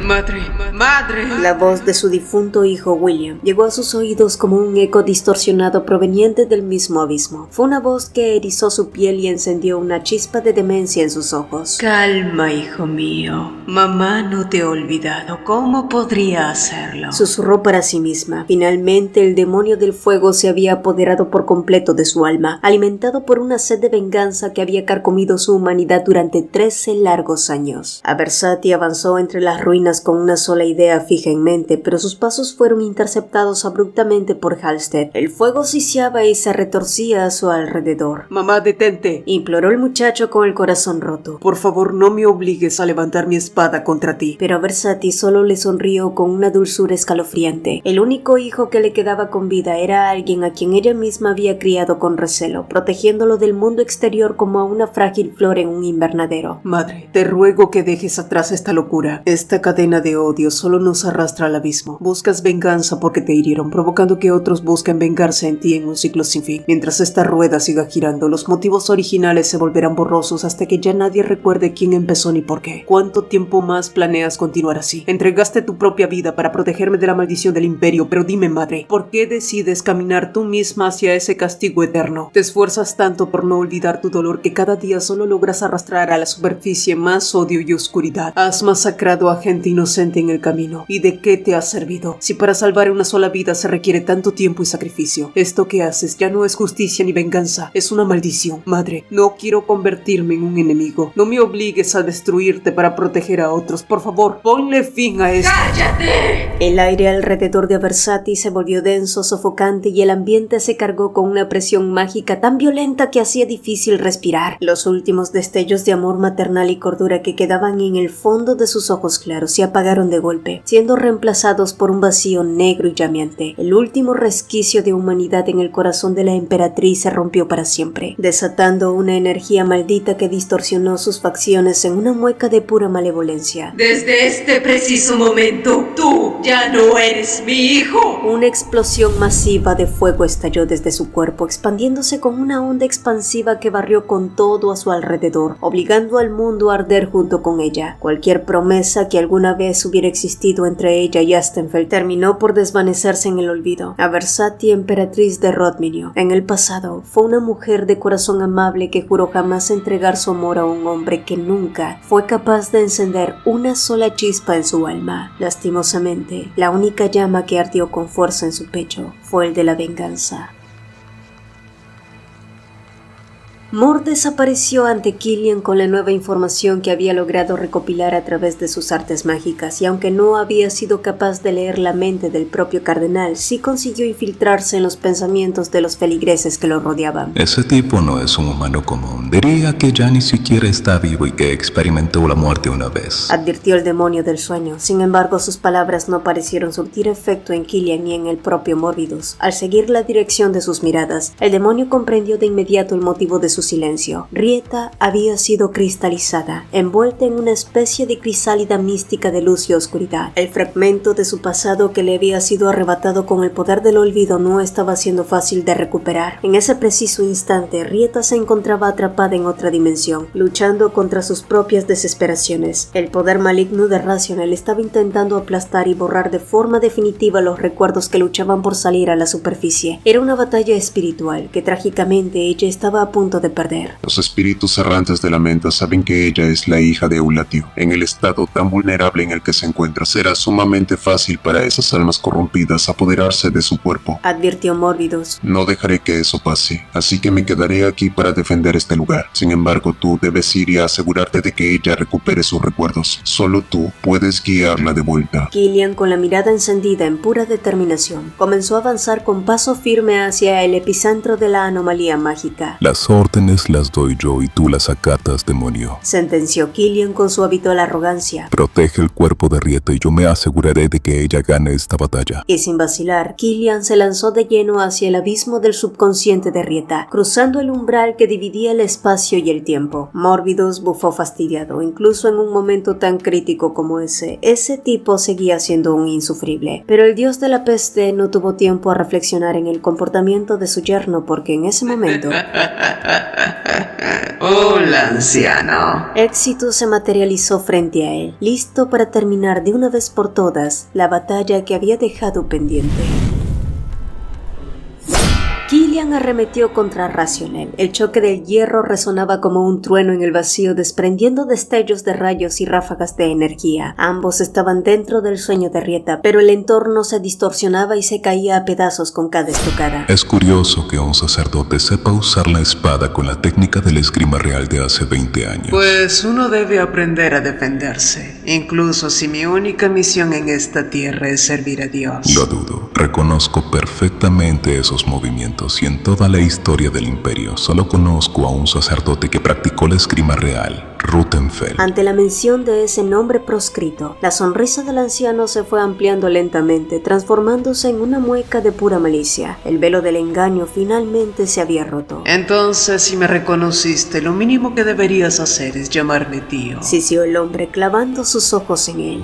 ¡Madre! ¡Madre! La voz de su difunto hijo William llegó a sus oídos como un eco distorsionado proveniente del mismo abismo. Fue una voz que erizó su piel y encendió una chispa de demencia en sus ojos. Calma, hijo mío. Mamá no te ha olvidado. ¿Cómo podría hacerlo? Susurró para sí misma. Finalmente el demonio del fuego se había apoderado por completo de su alma, alimentado por una sed de venganza que había carcomido su humanidad durante 13 largos años. Aversati avanzó entre las ruinas con una sola idea fija en mente, pero sus pasos fueron interceptados abruptamente por Halstead. El fuego siciaba y se retorcía a su alrededor. Mamá, detente. Imploró el muchacho con el corazón roto. Por favor, no me obligues a levantar mi espada contra ti. Pero Versati solo le sonrió con una dulzura escalofriante. El único hijo que le quedaba con vida era alguien a quien ella misma había criado con recelo, protegiéndolo del mundo exterior como a una frágil flor en un invernadero. Madre, te ruego que dejes atrás esta locura. Esta cadena de odio solo nos arrastra al abismo. Buscas venganza porque te hirieron, provocando que otros busquen vengarse en ti en un ciclo sin fin. Mientras esta rueda siga girando, los motivos originales se volverán borrosos hasta que ya nadie recuerde quién empezó ni por qué. ¿Cuánto tiempo más planeas continuar así? Entregaste tu propia vida para protegerme de la maldición del imperio, pero dime, madre, ¿por qué decides caminar tú misma hacia ese castigo eterno? Te esfuerzas tanto por no olvidar tu dolor que cada día solo logras arrastrar a la superficie más odio y oscuridad. Has masacrado a gente inocente en el camino. ¿Y de qué te ha servido? Si para salvar una sola vida se requiere tanto tiempo y sacrificio. Esto que haces ya no es justicia ni venganza, es una maldición. Madre, no quiero convertirme en un enemigo. No me obligues a destruirte para proteger a otros. Por favor, ponle fin a esto. ¡Cállate! El aire alrededor de Aversati se volvió denso, sofocante y el ambiente se cargó con una presión mágica tan violenta que hacía difícil respirar. Los últimos destellos de amor maternal y cordura que quedaban en el fondo de sus ojos claros se apagaron de golpe, siendo reemplazados por un vacío negro y llameante. El último resquicio de humanidad en el corazón de la emperatriz se rompió para siempre, desatando una energía maldita que distorsionó sus facciones en una mueca de pura malevolencia. Desde este preciso momento, tú ya no eres mi hijo. Una explosión masiva de fuego estalló desde su cuerpo, expandiéndose con una onda expansiva que barrió con todo a su alrededor, obligando al mundo a arder junto con ella. Cualquier promesa que alguna vez hubiera existido entre ella y Astenfeld terminó por desvanecerse en el olvido. Aversati, emperatriz de Rodminio, en el pasado fue una mujer de corazón amable que juró jamás entregar su amor a un hombre que nunca fue capaz de encender una sola chispa en su alma. Lastimosamente, la única llama que ardió con fuerza en su pecho fue el de la venganza. Mor desapareció ante Killian con la nueva información que había logrado recopilar a través de sus artes mágicas, y aunque no había sido capaz de leer la mente del propio cardenal, sí consiguió infiltrarse en los pensamientos de los feligreses que lo rodeaban. Ese tipo no es un humano común. Diría que ya ni siquiera está vivo y que experimentó la muerte una vez, advirtió el demonio del sueño. Sin embargo, sus palabras no parecieron surtir efecto en Killian ni en el propio Morbidus. Al seguir la dirección de sus miradas, el demonio comprendió de inmediato el motivo de su silencio. Rieta había sido cristalizada, envuelta en una especie de crisálida mística de luz y oscuridad. El fragmento de su pasado que le había sido arrebatado con el poder del olvido no estaba siendo fácil de recuperar. En ese preciso instante, Rieta se encontraba atrapada en otra dimensión, luchando contra sus propias desesperaciones. El poder maligno de Raziel estaba intentando aplastar y borrar de forma definitiva los recuerdos que luchaban por salir a la superficie. Era una batalla espiritual que trágicamente ella estaba a punto de perder. Los espíritus errantes de la menta saben que ella es la hija de Eulatio. En el estado tan vulnerable en el que se encuentra, será sumamente fácil para esas almas corrompidas apoderarse de su cuerpo, advirtió Morbidus. No dejaré que eso pase, así que me quedaré aquí para defender este lugar. Sin embargo, tú debes ir y asegurarte de que ella recupere sus recuerdos. Solo tú puedes guiarla de vuelta. Killian, con la mirada encendida en pura determinación, comenzó a avanzar con paso firme hacia el epicentro de la anomalía mágica. Las órdenes órdenes las doy yo y tú las acatas, demonio. Sentenció Killian con su habitual arrogancia. Protege el cuerpo de Rieta y yo me aseguraré de que ella gane esta batalla. Y sin vacilar, Killian se lanzó de lleno hacia el abismo del subconsciente de Rieta, cruzando el umbral que dividía el espacio y el tiempo. Morbidus bufó fastidiado. Incluso en un momento tan crítico como ese tipo seguía siendo un insufrible. Pero el dios de la peste no tuvo tiempo a reflexionar en el comportamiento de su yerno, porque en ese momento... Hola, anciano. Exitus se materializó frente a él, listo para terminar de una vez por todas la batalla que había dejado pendiente. Killian arremetió contra Raziel. El choque del hierro resonaba como un trueno en el vacío, desprendiendo destellos de rayos y ráfagas de energía. Ambos estaban dentro del sueño de Rieta, pero el entorno se distorsionaba y se caía a pedazos con cada estocada. Es curioso que un sacerdote sepa usar la espada con la técnica del esgrima real de hace 20 años. Pues uno debe aprender a defenderse, incluso si mi única misión en esta tierra es servir a Dios. Lo dudo. Reconozco perfectamente esos movimientos y en toda la historia del imperio solo conozco a un sacerdote que practicó la esgrima real, Rutenfell. Ante la mención de ese nombre proscrito, la sonrisa del anciano se fue ampliando lentamente, transformándose en una mueca de pura malicia. El velo del engaño finalmente se había roto. Entonces, si me reconociste, lo mínimo que deberías hacer es llamarme tío. Sisió el hombre clavando sus ojos en él.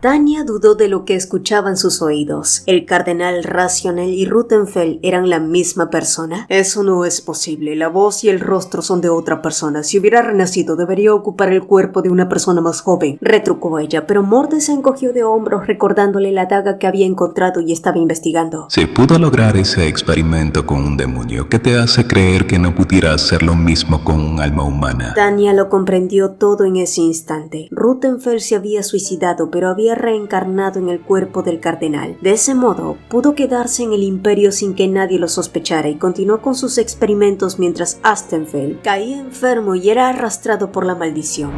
Tanya dudó de lo que escuchaban sus oídos. ¿El cardenal Raziel y Rutenfell eran la misma persona? Eso no es posible. La voz y el rostro son de otra persona. Si hubiera renacido, debería ocupar el cuerpo de una persona más joven, retrucó ella, pero Mordes se encogió de hombros recordándole la daga que había encontrado y estaba investigando. Se pudo lograr ese experimento con un demonio. ¿Qué te hace creer que no pudiera hacer lo mismo con un alma humana? Tanya lo comprendió todo en ese instante. Rutenfell se había suicidado, pero había reencarnado en el cuerpo del cardenal. De ese modo, pudo quedarse en el imperio sin que nadie lo sospechara y continuó con sus experimentos mientras Astenfell caía enfermo y era arrastrado por la maldición.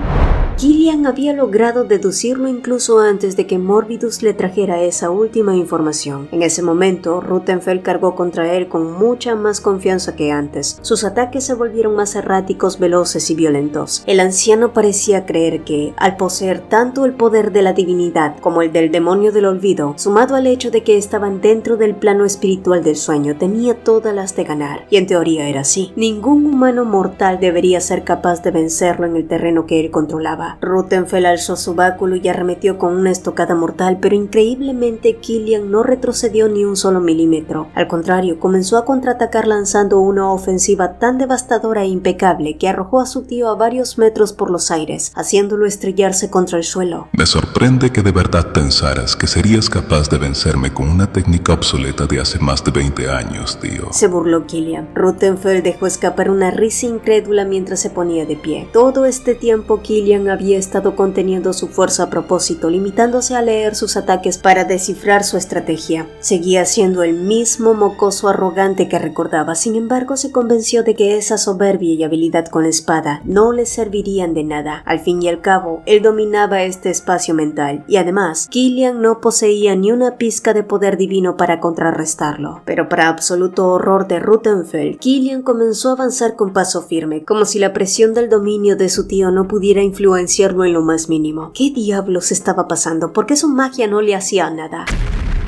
Killian había logrado deducirlo incluso antes de que Morbidus le trajera esa última información. En ese momento, Rutenfell cargó contra él con mucha más confianza que antes. Sus ataques se volvieron más erráticos, veloces y violentos. El anciano parecía creer que, al poseer tanto el poder de la divinidad como el del demonio del olvido, sumado al hecho de que estaban dentro del plano espiritual del sueño, tenía todas las de ganar. Y en teoría era así. Ningún humano mortal debería ser capaz de vencerlo en el terreno que él controlaba. Rutenfell alzó su báculo y arremetió con una estocada mortal, pero increíblemente Killian no retrocedió ni un solo milímetro. Al contrario, comenzó a contraatacar lanzando una ofensiva tan devastadora e impecable que arrojó a su tío a varios metros por los aires, haciéndolo estrellarse contra el suelo. Me sorprende que de verdad pensaras que serías capaz de vencerme con una técnica obsoleta de hace más de 20 años, tío. Se burló Killian. Rutenfell dejó escapar una risa incrédula mientras se ponía de pie. Todo este tiempo Killian había estado conteniendo su fuerza a propósito, limitándose a leer sus ataques para descifrar su estrategia. Seguía siendo el mismo mocoso arrogante que recordaba, sin embargo se convenció de que esa soberbia y habilidad con la espada no le servirían de nada. Al fin y al cabo, él dominaba este espacio mental, y además, Killian no poseía ni una pizca de poder divino para contrarrestarlo. Pero para absoluto horror de Rutenfell, Killian comenzó a avanzar con paso firme, como si la presión del dominio de su tío no pudiera influenciarlo en lo más mínimo. ¿Qué diablos estaba pasando? ¿Por qué su magia no le hacía nada?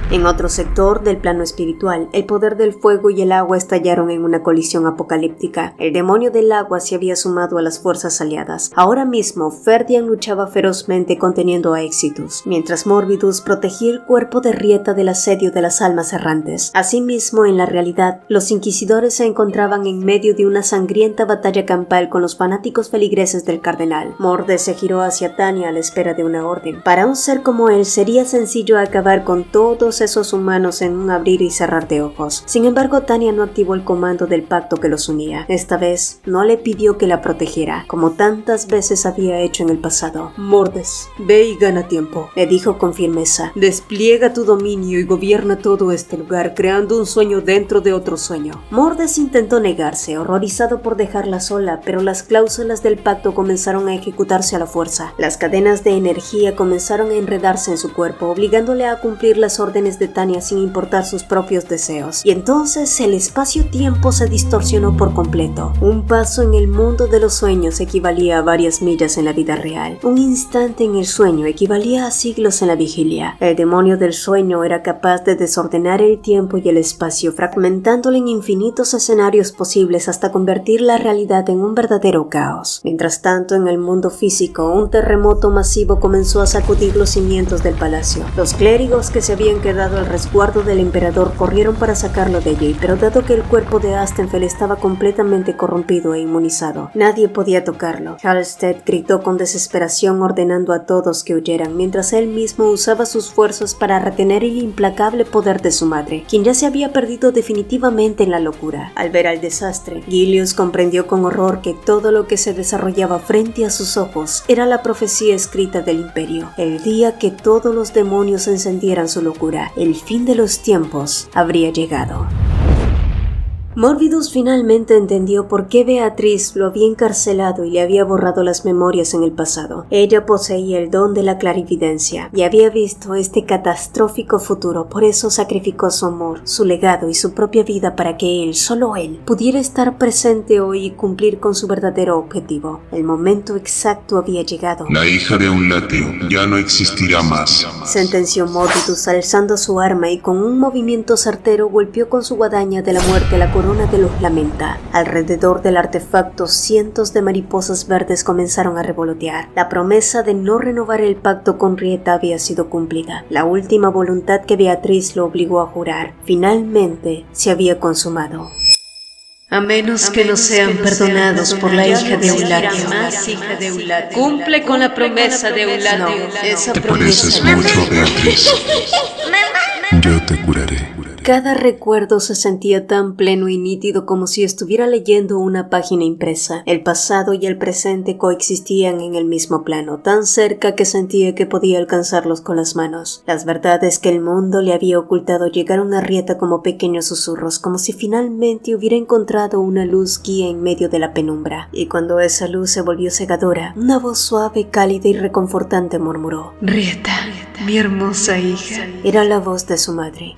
En otro sector del plano espiritual, el poder del fuego y el agua estallaron en una colisión apocalíptica. El demonio del agua se había sumado a las fuerzas aliadas. Ahora mismo, Ferdian luchaba ferozmente conteniendo a Exitus, mientras Morbidus protegía el cuerpo de Rieta del asedio de las almas errantes. Asimismo, en la realidad, los inquisidores se encontraban en medio de una sangrienta batalla campal con los fanáticos feligreses del cardenal. Mordes se giró hacia Tanya a la espera de una orden. Para un ser como él, sería sencillo acabar con todos esos humanos en un abrir y cerrar de ojos. Sin embargo, Tanya no activó el comando del pacto que los unía. Esta vez, no le pidió que la protegiera, como tantas veces había hecho en el pasado. Mordes, ve y gana tiempo, le dijo con firmeza. Despliega tu dominio y gobierna todo este lugar, creando un sueño dentro de otro sueño. Mordes intentó negarse, horrorizado por dejarla sola, pero las cláusulas del pacto comenzaron a ejecutarse a la fuerza. Las cadenas de energía comenzaron a enredarse en su cuerpo, obligándole a cumplir las órdenes órdenes de Tanya sin importar sus propios deseos. Y entonces el espacio-tiempo se distorsionó por completo. Un paso en el mundo de los sueños equivalía a varias millas en la vida real. Un instante en el sueño equivalía a siglos en la vigilia. El demonio del sueño era capaz de desordenar el tiempo y el espacio, fragmentándolo en infinitos escenarios posibles hasta convertir la realidad en un verdadero caos. Mientras tanto, en el mundo físico, un terremoto masivo comenzó a sacudir los cimientos del palacio. Los clérigos que se habían quedado al resguardo del emperador corrieron para sacarlo de allí, pero dado que el cuerpo de Astenfeld estaba completamente corrompido e inmunizado, nadie podía tocarlo. Halstead gritó con desesperación ordenando a todos que huyeran, mientras él mismo usaba sus fuerzas para retener el implacable poder de su madre, quien ya se había perdido definitivamente en la locura. Al ver al desastre, Gilius comprendió con horror que todo lo que se desarrollaba frente a sus ojos era la profecía escrita del Imperio. El día que todos los demonios encendieran su locura, el fin de los tiempos habría llegado. Morvidus finalmente entendió por qué Beatriz lo había encarcelado y le había borrado las memorias en el pasado. Ella poseía el don de la clarividencia y había visto este catastrófico futuro, por eso sacrificó su amor, su legado y su propia vida para que él, solo él, pudiera estar presente hoy y cumplir con su verdadero objetivo. El momento exacto había llegado. La hija de un latio ya no existirá más, sentenció Morvidus alzando su arma y con un movimiento certero golpeó con su guadaña de la muerte la corona de los Lamenta. Alrededor del artefacto, cientos de mariposas verdes comenzaron a revolotear. La promesa de no renovar el pacto con Rieta había sido cumplida. La última voluntad que Beatriz lo obligó a jurar, finalmente se había consumado. A menos que no sean perdonados por la hija de Eulatio. Cumple con la promesa de Eulatio. Esa te pareces mucho a Beatriz. Yo te curaré. Cada recuerdo se sentía tan pleno y nítido como si estuviera leyendo una página impresa. El pasado y el presente coexistían en el mismo plano, tan cerca que sentía que podía alcanzarlos con las manos. Las verdades que el mundo le había ocultado llegaron a Rieta como pequeños susurros, como si finalmente hubiera encontrado una luz guía en medio de la penumbra. Y cuando esa luz se volvió cegadora, una voz suave, cálida y reconfortante murmuró: Rieta, mi hermosa hija. Era la voz de su madre.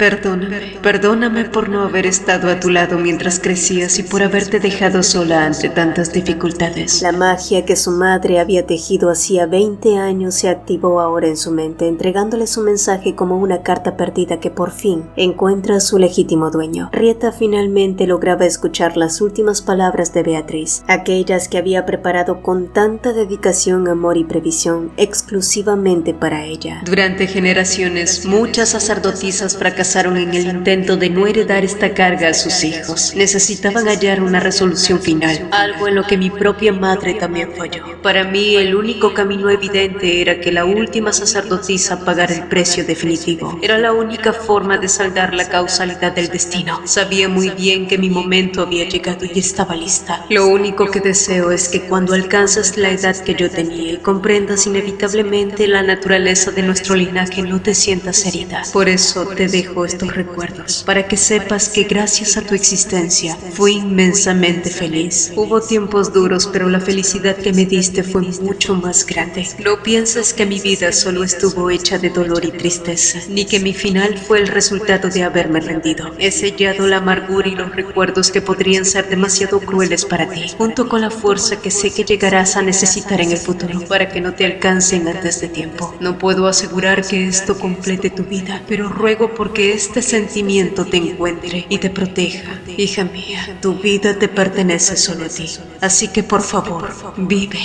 Perdóname por no haber estado a tu lado mientras crecías y por haberte dejado sola ante tantas dificultades. La magia que su madre había tejido hacía 20 años se activó ahora en su mente, entregándole su mensaje como una carta perdida que por fin encuentra a su legítimo dueño. Rieta finalmente lograba escuchar las últimas palabras de Beatriz, aquellas que había preparado con tanta dedicación, amor y previsión exclusivamente para ella. Durante generaciones, muchas sacerdotisas fracasaron en el intento de no heredar esta carga a sus hijos. Necesitaban hallar una resolución final, algo en lo que mi propia madre también falló. Para mí, el único camino evidente era que la última sacerdotisa pagara el precio definitivo. Era la única forma de saldar la causalidad del destino. Sabía muy bien que mi momento había llegado y estaba lista. Lo único que deseo es que cuando alcances la edad que yo tenía y comprendas inevitablemente la naturaleza de nuestro linaje, no te sientas herida. Por eso te dejo estos recuerdos, para que sepas que gracias a tu existencia fui inmensamente feliz. Hubo tiempos duros, pero la felicidad que me diste fue mucho más grande. No pienses que mi vida solo estuvo hecha de dolor y tristeza, ni que mi final fue el resultado de haberme rendido. He sellado la amargura y los recuerdos que podrían ser demasiado crueles para ti, junto con la fuerza que sé que llegarás a necesitar en el futuro, para que no te alcancen antes de tiempo. No puedo asegurar que esto complete tu vida, pero ruego porque este sentimiento te encuentre y te proteja. Hija mía, tu vida te pertenece solo a ti, así que por favor, vive.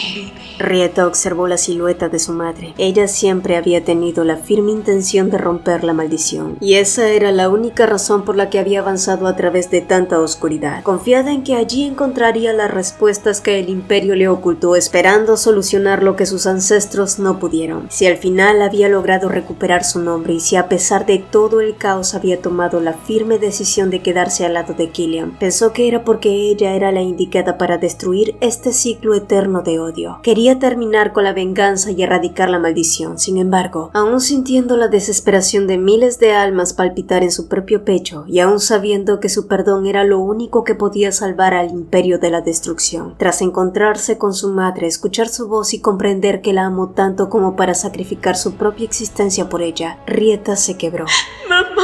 Rieta observó la silueta de su madre. Ella siempre había tenido la firme intención de romper la maldición, y esa era la única razón por la que había avanzado a través de tanta oscuridad, confiada en que allí encontraría las respuestas que el Imperio le ocultó, esperando solucionar lo que sus ancestros no pudieron. Si al final había logrado recuperar su nombre y si a pesar de todo el caos había tomado la firme decisión de quedarse al lado de Killian, pensó que era porque ella era la indicada para destruir este ciclo eterno de odio. Quería terminar con la venganza y erradicar la maldición. Sin embargo, aún sintiendo la desesperación de miles de almas palpitar en su propio pecho y aún sabiendo que su perdón era lo único que podía salvar al Imperio de la destrucción, tras encontrarse con su madre, escuchar su voz y comprender que la amó tanto como para sacrificar su propia existencia por ella, Rieta se quebró. ¡Mamá!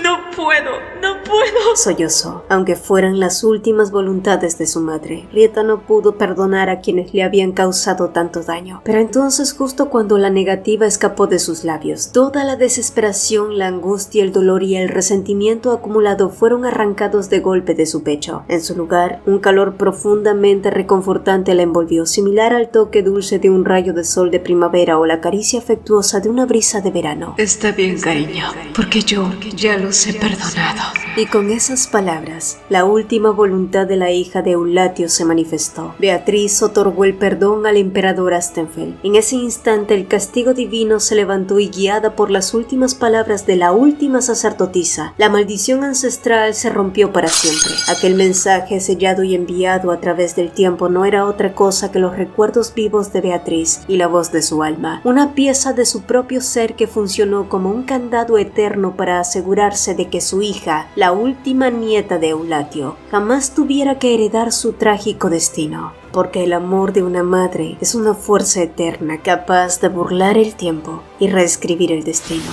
No puedo, no puedo. Sollozó. Aunque fueran las últimas voluntades de su madre, Rieta no pudo perdonar a quienes le habían causado tanto daño. Pero entonces, justo cuando la negativa escapó de sus labios, toda la desesperación, la angustia, el dolor y el resentimiento acumulado fueron arrancados de golpe de su pecho. En su lugar, un calor profundamente reconfortante la envolvió, similar al toque dulce de un rayo de sol de primavera o la caricia afectuosa de una brisa de verano. Está bien, cariño, porque yo ya los he perdonado. Y con esas palabras, la última voluntad de la hija de Eulatio se manifestó. Beatriz otorgó el perdón al emperador Astenfeld. En ese instante el castigo divino se levantó y, guiada por las últimas palabras de la última sacerdotisa, la maldición ancestral se rompió para siempre. Aquel mensaje sellado y enviado a través del tiempo no era otra cosa que los recuerdos vivos de Beatriz y la voz de su alma, una pieza de su propio ser que funcionó como un candado eterno para asegurarse de que su hija, la última nieta de Eulatio, jamás tuviera que heredar su trágico destino. Porque el amor de una madre es una fuerza eterna capaz de burlar el tiempo y reescribir el destino.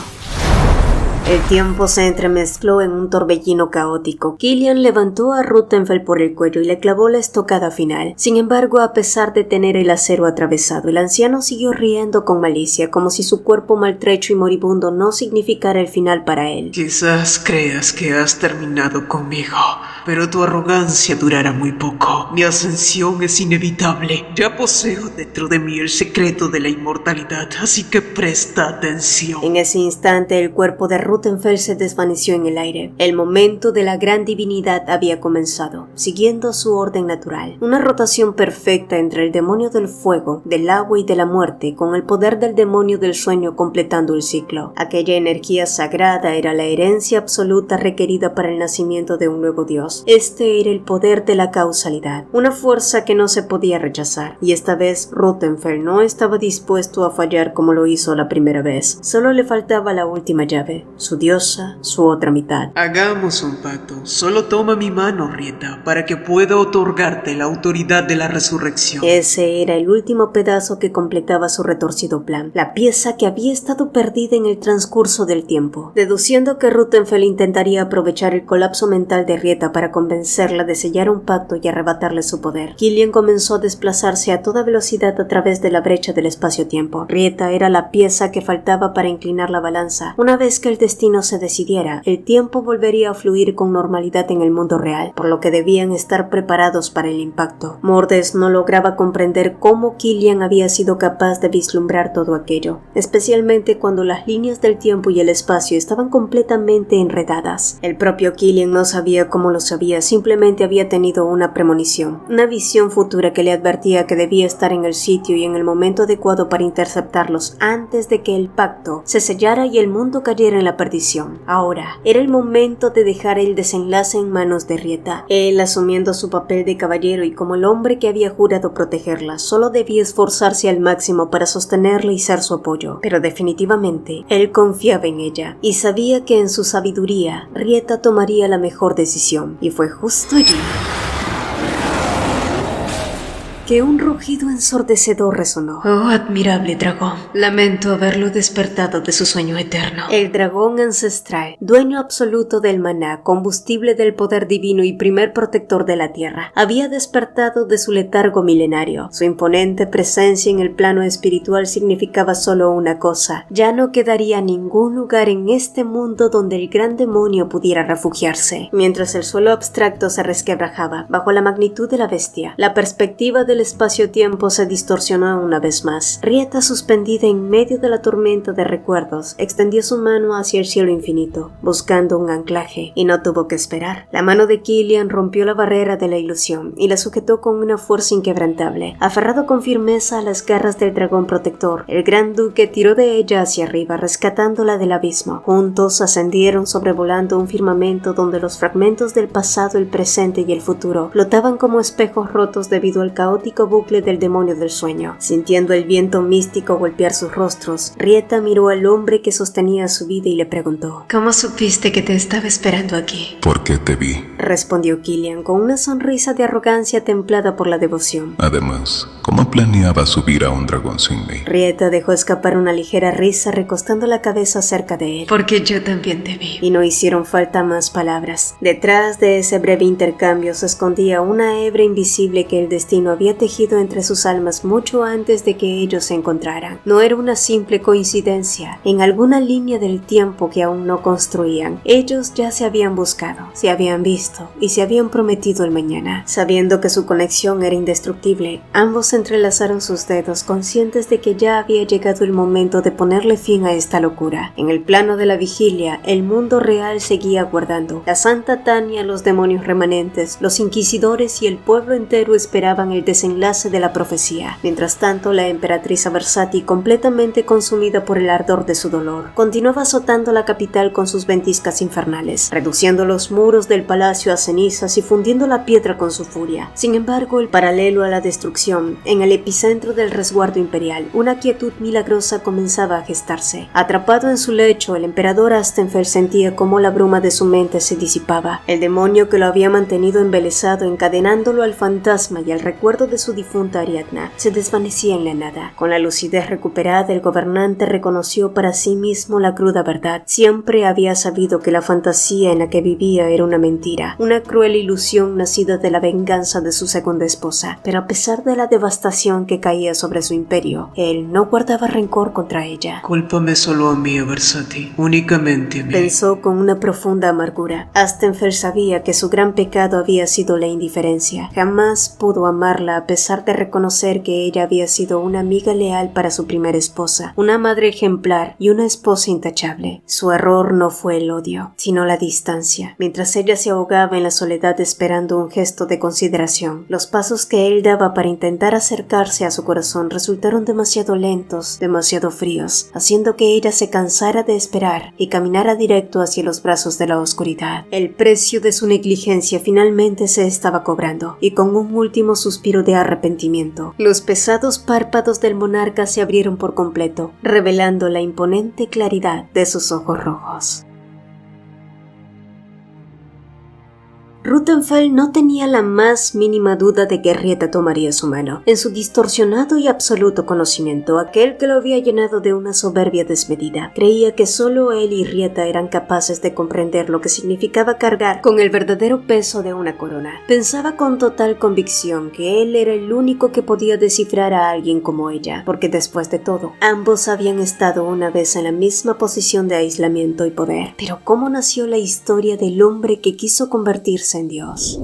El tiempo se entremezcló en un torbellino caótico. Killian levantó a Ruthenfeld por el cuello y le clavó la estocada final. Sin embargo, a pesar de tener el acero atravesado, el anciano siguió riendo con malicia, como si su cuerpo maltrecho y moribundo no significara el final para él. Quizás creas que has terminado conmigo, pero tu arrogancia durará muy poco. Mi ascensión es inevitable. Ya poseo dentro de mí el secreto de la inmortalidad, así que presta atención. En ese instante, el cuerpo de Ruthenfeld se desvaneció en el aire. El momento de la gran divinidad había comenzado, siguiendo su orden natural. Una rotación perfecta entre el demonio del fuego, del agua y de la muerte, con el poder del demonio del sueño completando el ciclo. Aquella energía sagrada era la herencia absoluta requerida para el nacimiento de un nuevo dios. Este era el poder de la causalidad, una fuerza que no se podía rechazar. Y esta vez Ruthenfeld no estaba dispuesto a fallar como lo hizo la primera vez. Solo le faltaba la última llave. Su diosa, su otra mitad. Hagamos un pacto. Solo toma mi mano, Rieta, para que pueda otorgarte la autoridad de la resurrección. Ese era el último pedazo que completaba su retorcido plan, la pieza que había estado perdida en el transcurso del tiempo. Deduciendo que Ruthenfeld intentaría aprovechar el colapso mental de Rieta para convencerla de sellar un pacto y arrebatarle su poder, Killian comenzó a desplazarse a toda velocidad a través de la brecha del espacio-tiempo. Rieta era la pieza que faltaba para inclinar la balanza. Una vez que el destino se decidiera, el tiempo volvería a fluir con normalidad en el mundo real, por lo que debían estar preparados para el impacto. Mordes no lograba comprender cómo Killian había sido capaz de vislumbrar todo aquello, especialmente cuando las líneas del tiempo y el espacio estaban completamente enredadas. El propio Killian no sabía cómo lo sabía, simplemente había tenido una premonición, una visión futura que le advertía que debía estar en el sitio y en el momento adecuado para interceptarlos antes de que el pacto se sellara y el mundo cayera en la perdición. Ahora era el momento de dejar el desenlace en manos de Rieta. Él, asumiendo su papel de caballero y como el hombre que había jurado protegerla, solo debía esforzarse al máximo para sostenerla y ser su apoyo. Pero definitivamente, él confiaba en ella y sabía que en su sabiduría, Rieta tomaría la mejor decisión. Y fue justo allí que un rugido ensordecedor resonó. Oh, admirable dragón. Lamento haberlo despertado de su sueño eterno. El dragón ancestral, dueño absoluto del maná, combustible del poder divino y primer protector de la tierra, había despertado de su letargo milenario. Su imponente presencia en el plano espiritual significaba solo una cosa: ya no quedaría ningún lugar en este mundo donde el gran demonio pudiera refugiarse. Mientras el suelo abstracto se resquebrajaba bajo la magnitud de la bestia, la perspectiva del espacio-tiempo se distorsionó una vez más. Rieta, suspendida en medio de la tormenta de recuerdos, extendió su mano hacia el cielo infinito, buscando un anclaje, y no tuvo que esperar. La mano de Killian rompió la barrera de la ilusión y la sujetó con una fuerza inquebrantable. Aferrado con firmeza a las garras del dragón protector, el gran duque tiró de ella hacia arriba, rescatándola del abismo. Juntos ascendieron sobrevolando un firmamento donde los fragmentos del pasado, el presente y el futuro flotaban como espejos rotos debido al caótico hipnótico bucle del demonio del sueño. Sintiendo el viento místico golpear sus rostros, Rieta miró al hombre que sostenía su vida y le preguntó: ¿Cómo supiste que te estaba esperando aquí? Porque te vi. Respondió Killian con una sonrisa de arrogancia templada por la devoción. Además, ¿cómo planeabas subir a un dragón sin mí? Rieta dejó escapar una ligera risa recostando la cabeza cerca de él. Porque yo también te vi. Y no hicieron falta más palabras. Detrás de ese breve intercambio se escondía una hebra invisible que el destino había tejido entre sus almas mucho antes de que ellos se encontraran. No era una simple coincidencia. En alguna línea del tiempo que aún no construían, ellos ya se habían buscado, se habían visto y se habían prometido el mañana. Sabiendo que su conexión era indestructible, ambos entrelazaron sus dedos, conscientes de que ya había llegado el momento de ponerle fin a esta locura. En el plano de la vigilia, el mundo real seguía aguardando. La Santa Tania, los demonios remanentes, los inquisidores y el pueblo entero esperaban el desenlace de la profecía. Mientras tanto, la emperatriz Aversati, completamente consumida por el ardor de su dolor, continuaba azotando la capital con sus ventiscas infernales, reduciendo los muros del palacio a cenizas y fundiendo la piedra con su furia. Sin embargo, el paralelo a la destrucción, en el epicentro del resguardo imperial, una quietud milagrosa comenzaba a gestarse. Atrapado en su lecho, el emperador Astenfeld sentía cómo la bruma de su mente se disipaba. El demonio que lo había mantenido embelesado, encadenándolo al fantasma y al recuerdo de su difunta Ariadna, se desvanecía en la nada. Con la lucidez recuperada, el gobernante reconoció para sí mismo la cruda verdad. Siempre había sabido que la fantasía en la que vivía era una mentira, una cruel ilusión nacida de la venganza de su segunda esposa. Pero a pesar de la devastación que caía sobre su imperio, él no guardaba rencor contra ella. Cúlpame solo a mí, Aversati, únicamente a mí. Pensó con una profunda amargura. Astenfeld sabía que su gran pecado había sido la indiferencia. Jamás pudo amarla a pesar de reconocer que ella había sido una amiga leal para su primera esposa, una madre ejemplar y una esposa intachable. Su error no fue el odio, sino la distancia. Mientras ella se ahogaba en la soledad esperando un gesto de consideración, los pasos que él daba para intentar acercarse a su corazón resultaron demasiado lentos, demasiado fríos, haciendo que ella se cansara de esperar y caminara directo hacia los brazos de la oscuridad. El precio de su negligencia finalmente se estaba cobrando, y con un último suspiro de arrepentimiento, los pesados párpados del monarca se abrieron por completo, revelando la imponente claridad de sus ojos rojos. Ruthenfeld no tenía la más mínima duda de que Rieta tomaría su mano. En su distorsionado y absoluto conocimiento, aquel que lo había llenado de una soberbia desmedida, creía que solo él y Rieta eran capaces de comprender lo que significaba cargar con el verdadero peso de una corona. Pensaba con total convicción que él era el único que podía descifrar a alguien como ella, porque después de todo, ambos habían estado una vez en la misma posición de aislamiento y poder. Pero ¿cómo nació la historia del hombre que quiso convertirse en Dios?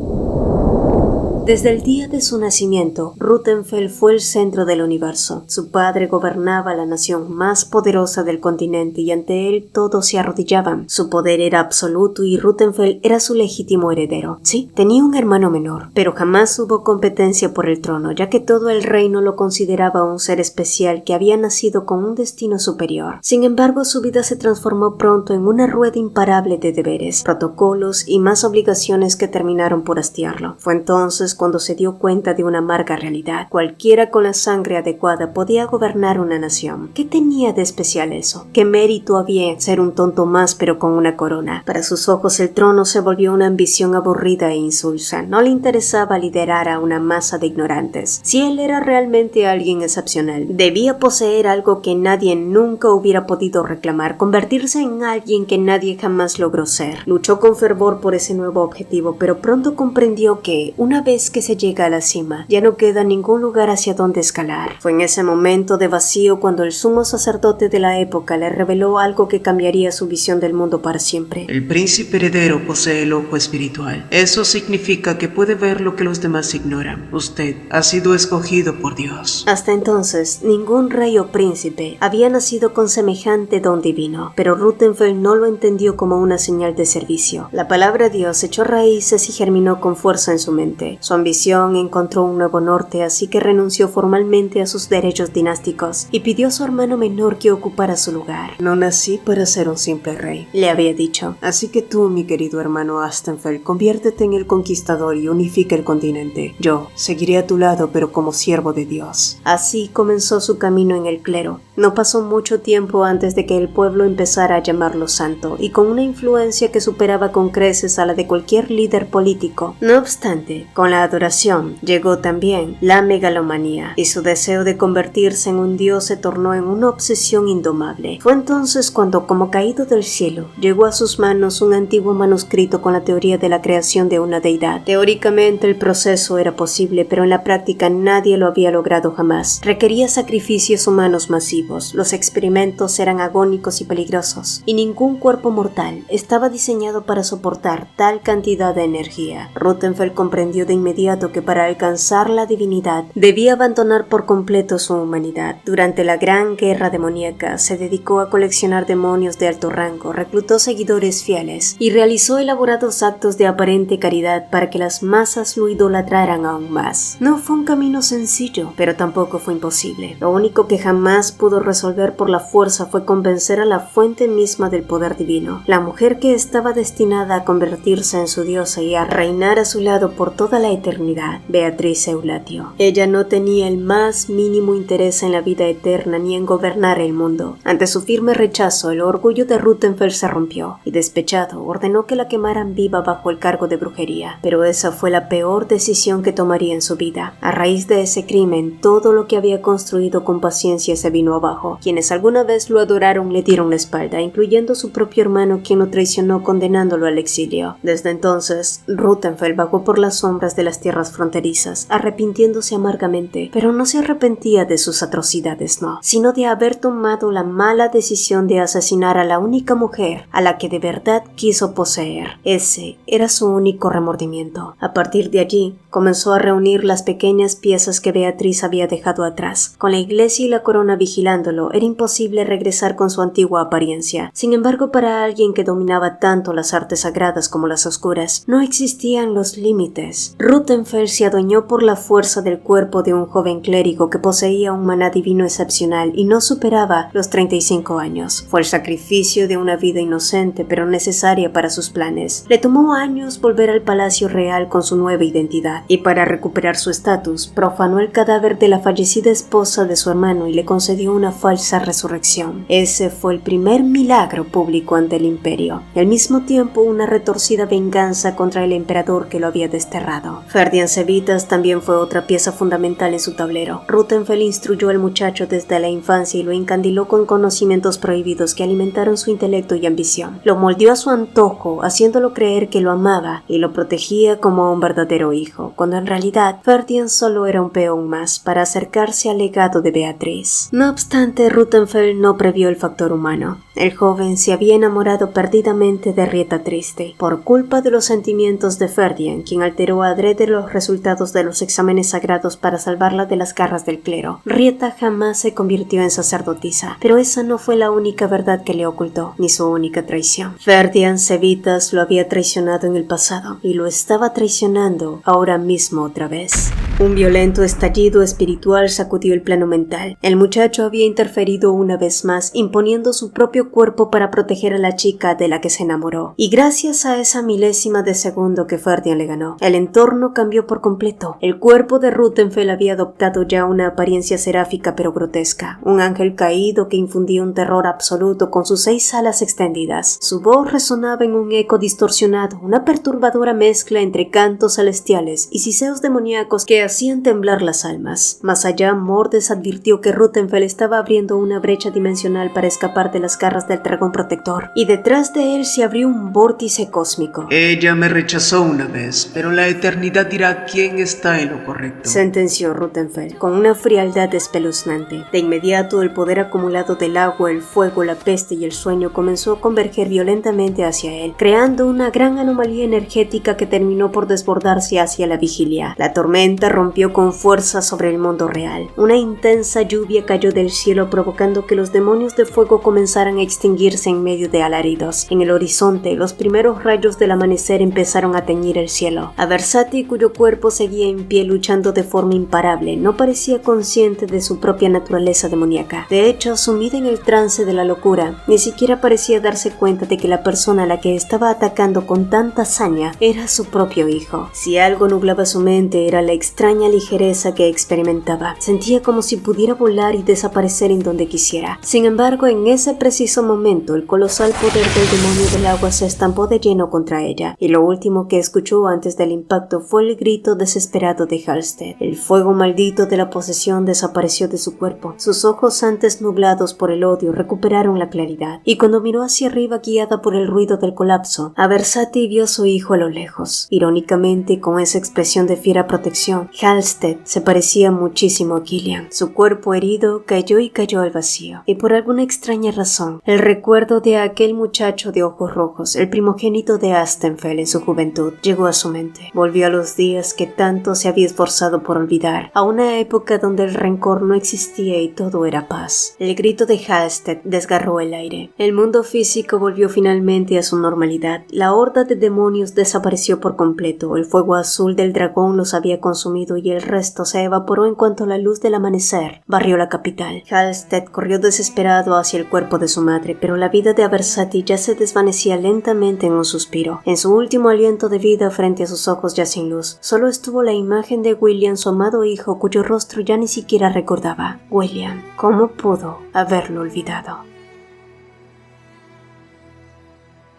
Desde el día de su nacimiento, Ruthenfeld fue el centro del universo. Su padre gobernaba la nación más poderosa del continente y ante él todos se arrodillaban. Su poder era absoluto y Ruthenfeld era su legítimo heredero. Sí, tenía un hermano menor, pero jamás hubo competencia por el trono, ya que todo el reino lo consideraba un ser especial que había nacido con un destino superior. Sin embargo, su vida se transformó pronto en una rueda imparable de deberes, protocolos y más obligaciones que terminaron por hastiarlo. Fue entonces cuando se dio cuenta de una amarga realidad. Cualquiera con la sangre adecuada podía gobernar una nación. ¿Qué tenía de especial eso? ¿Qué mérito había en ser un tonto más pero con una corona? Para sus ojos el trono se volvió una ambición aburrida e insulsa. No le interesaba liderar a una masa de ignorantes. Si él era realmente alguien excepcional, debía poseer algo que nadie nunca hubiera podido reclamar, convertirse en alguien que nadie jamás logró ser. Luchó con fervor por ese nuevo objetivo, pero pronto comprendió que, una vez que se llega a la cima, ya no queda ningún lugar hacia donde escalar. Fue en ese momento de vacío cuando el sumo sacerdote de la época le reveló algo que cambiaría su visión del mundo para siempre. El príncipe heredero posee el ojo espiritual. Eso significa que puede ver lo que los demás ignoran. Usted ha sido escogido por Dios. Hasta entonces, ningún rey o príncipe había nacido con semejante don divino, pero Ruthenfeld no lo entendió como una señal de servicio. La palabra Dios echó raíces y germinó con fuerza en su mente. Su Su ambición encontró un nuevo norte, así que renunció formalmente a sus derechos dinásticos y pidió a su hermano menor que ocupara su lugar. No nací para ser un simple rey, Le había dicho. así que tú, mi querido hermano Astenfeld, conviértete en el conquistador y unifica el continente. Yo seguiré a tu lado, pero como siervo de Dios. Así comenzó su camino en el clero. No pasó mucho tiempo antes de que el pueblo empezara a llamarlo santo, y con una influencia que superaba con creces a la de cualquier líder político. No obstante, con la adoración llegó también la megalomanía, y su deseo de convertirse en un dios se tornó en una obsesión indomable. Fue entonces cuando, como caído del cielo, llegó a sus manos un antiguo manuscrito con la teoría de la creación de una deidad. Teóricamente el proceso era posible, pero en la práctica nadie lo había logrado jamás. Requería sacrificios humanos masivos, los experimentos eran agónicos y peligrosos, y ningún cuerpo mortal estaba diseñado para soportar tal cantidad de energía. Ruthenfeld comprendió de inmediato que para alcanzar la divinidad debía abandonar por completo su humanidad. Durante la gran guerra demoníaca se dedicó a coleccionar demonios de alto rango, reclutó seguidores fieles y realizó elaborados actos de aparente caridad para que las masas lo idolatraran aún más. No fue un camino sencillo, pero tampoco fue imposible. Lo único que jamás pudo resolver por la fuerza fue convencer a la fuente misma del poder divino, la mujer que estaba destinada a convertirse en su diosa y a reinar a su lado por toda la eternidad, Beatriz Eulatio. Ella no tenía el más mínimo interés en la vida eterna ni en gobernar el mundo. Ante su firme rechazo, el orgullo de Ruthenfeld se rompió y, despechado, ordenó que la quemaran viva bajo el cargo de brujería. Pero esa fue la peor decisión que tomaría en su vida. A raíz de ese crimen, todo lo que había construido con paciencia se vino abajo. Quienes alguna vez lo adoraron le dieron la espalda, incluyendo su propio hermano, quien lo traicionó condenándolo al exilio. Desde entonces, Ruthenfeld vagó por las sombras de las tierras fronterizas, arrepintiéndose amargamente, pero no se arrepentía de sus atrocidades, no, sino de haber tomado la mala decisión de asesinar a la única mujer a la que de verdad quiso poseer. Ese era su único remordimiento. A partir de allí, comenzó a reunir las pequeñas piezas que Beatriz había dejado atrás. Con la iglesia y la corona vigilándolo, era imposible regresar con su antigua apariencia. Sin embargo, para alguien que dominaba tanto las artes sagradas como las oscuras, no existían los límites. Ruthenfeld se adueñó por la fuerza del cuerpo de un joven clérigo que poseía un maná divino excepcional y no superaba los 35 años. Fue el sacrificio de una vida inocente pero necesaria para sus planes. Le tomó años volver al palacio real con su nueva identidad, y para recuperar su estatus, profanó el cadáver de la fallecida esposa de su hermano y le concedió una falsa resurrección. Ese fue el primer milagro público ante el imperio. Y al mismo tiempo una retorcida venganza contra el emperador que lo había desterrado. Ferdinand Civitas también fue otra pieza fundamental en su tablero. Ruthenfeld instruyó al muchacho desde la infancia y lo encandiló con conocimientos prohibidos que alimentaron su intelecto y ambición. Lo moldeó a su antojo, haciéndolo creer que lo amaba y lo protegía como a un verdadero hijo, cuando en realidad Ferdinand solo era un peón más para acercarse al legado de Beatriz. No obstante, Ruthenfeld no previó el factor humano. El joven se había enamorado perdidamente de Rieta Triste, por culpa de los sentimientos de Ferdinand, quien alteró adrede los resultados de los exámenes sagrados para salvarla de las garras del clero. Rieta jamás se convirtió en sacerdotisa, pero esa no fue la única verdad que le ocultó, ni su única traición. Ferdinand Civitas lo había traicionado en el pasado, y lo estaba traicionando ahora mismo otra vez. Un violento estallido espiritual sacudió el plano mental. El muchacho había interferido una vez más, imponiendo su propio cuerpo para proteger a la chica de la que se enamoró. Y gracias a esa milésima de segundo que Ferdinand le ganó, el entorno cambió por completo. El cuerpo de Ruthenfeld había adoptado ya una apariencia seráfica pero grotesca. Un ángel caído que infundía un terror absoluto con sus 6 alas extendidas. Su voz resonaba en un eco distorsionado, una perturbadora mezcla entre cantos celestiales y siseos demoníacos que hacían temblar las almas. Más allá, Mordes advirtió que Ruthenfeld estaba abriendo una brecha dimensional para escapar de las garras del dragón protector, y detrás de él se abrió un vórtice cósmico. Ella me rechazó una vez, pero la eternidad dirá quién está en lo correcto, sentenció Ruthenfeld con una frialdad espeluznante. De inmediato, el poder acumulado del agua, el fuego, la peste y el sueño comenzó a converger violentamente hacia él, creando una gran anomalía energética que terminó por desbordarse hacia la la vigilia. La tormenta rompió con fuerza sobre el mundo real. Una intensa lluvia cayó del cielo provocando que los demonios de fuego comenzaran a extinguirse en medio de alaridos. En el horizonte, los primeros rayos del amanecer empezaron a teñir el cielo. Aversati, cuyo cuerpo seguía en pie luchando de forma imparable, no parecía consciente de su propia naturaleza demoníaca. De hecho, sumida en el trance de la locura, ni siquiera parecía darse cuenta de que la persona a la que estaba atacando con tanta hazaña era su propio hijo. Si algo nublaba su mente era la extraña ligereza que experimentaba. Sentía como si pudiera volar y desaparecer en donde quisiera. Sin embargo, en ese preciso momento, el colosal poder del demonio del agua se estampó de lleno contra ella, y lo último que escuchó antes del impacto fue el grito desesperado de Halstead. El fuego maldito de la posesión desapareció de su cuerpo. Sus ojos, antes nublados por el odio, recuperaron la claridad, y cuando miró hacia arriba guiada por el ruido del colapso, Aversati vio a su hijo a lo lejos. Irónicamente, con esa expresión de fiera protección, Halstead se parecía muchísimo a Killian. Su cuerpo herido cayó al vacío, y por alguna extraña razón, el recuerdo de aquel muchacho de ojos rojos, el primogénito de Astenfell en su juventud, llegó a su mente. Volvió a los días que tanto se había esforzado por olvidar, a una época donde el rencor no existía y todo era paz. El grito de Halstead desgarró el aire. El mundo físico volvió finalmente a su normalidad. La horda de demonios desapareció por completo. El fuego azul del dragón los había consumido y el resto se evaporó en cuanto la luz del amanecer barrió la capital. Halstead corrió desesperado hacia el cuerpo de su madre, pero la vida de Aversati ya se desvanecía lentamente en un suspiro. En su último aliento de vida, frente a sus ojos ya sin luz, solo estuvo la imagen de William, su amado hijo, cuyo rostro ya ni siquiera recordaba. William, ¿cómo pudo haberlo olvidado?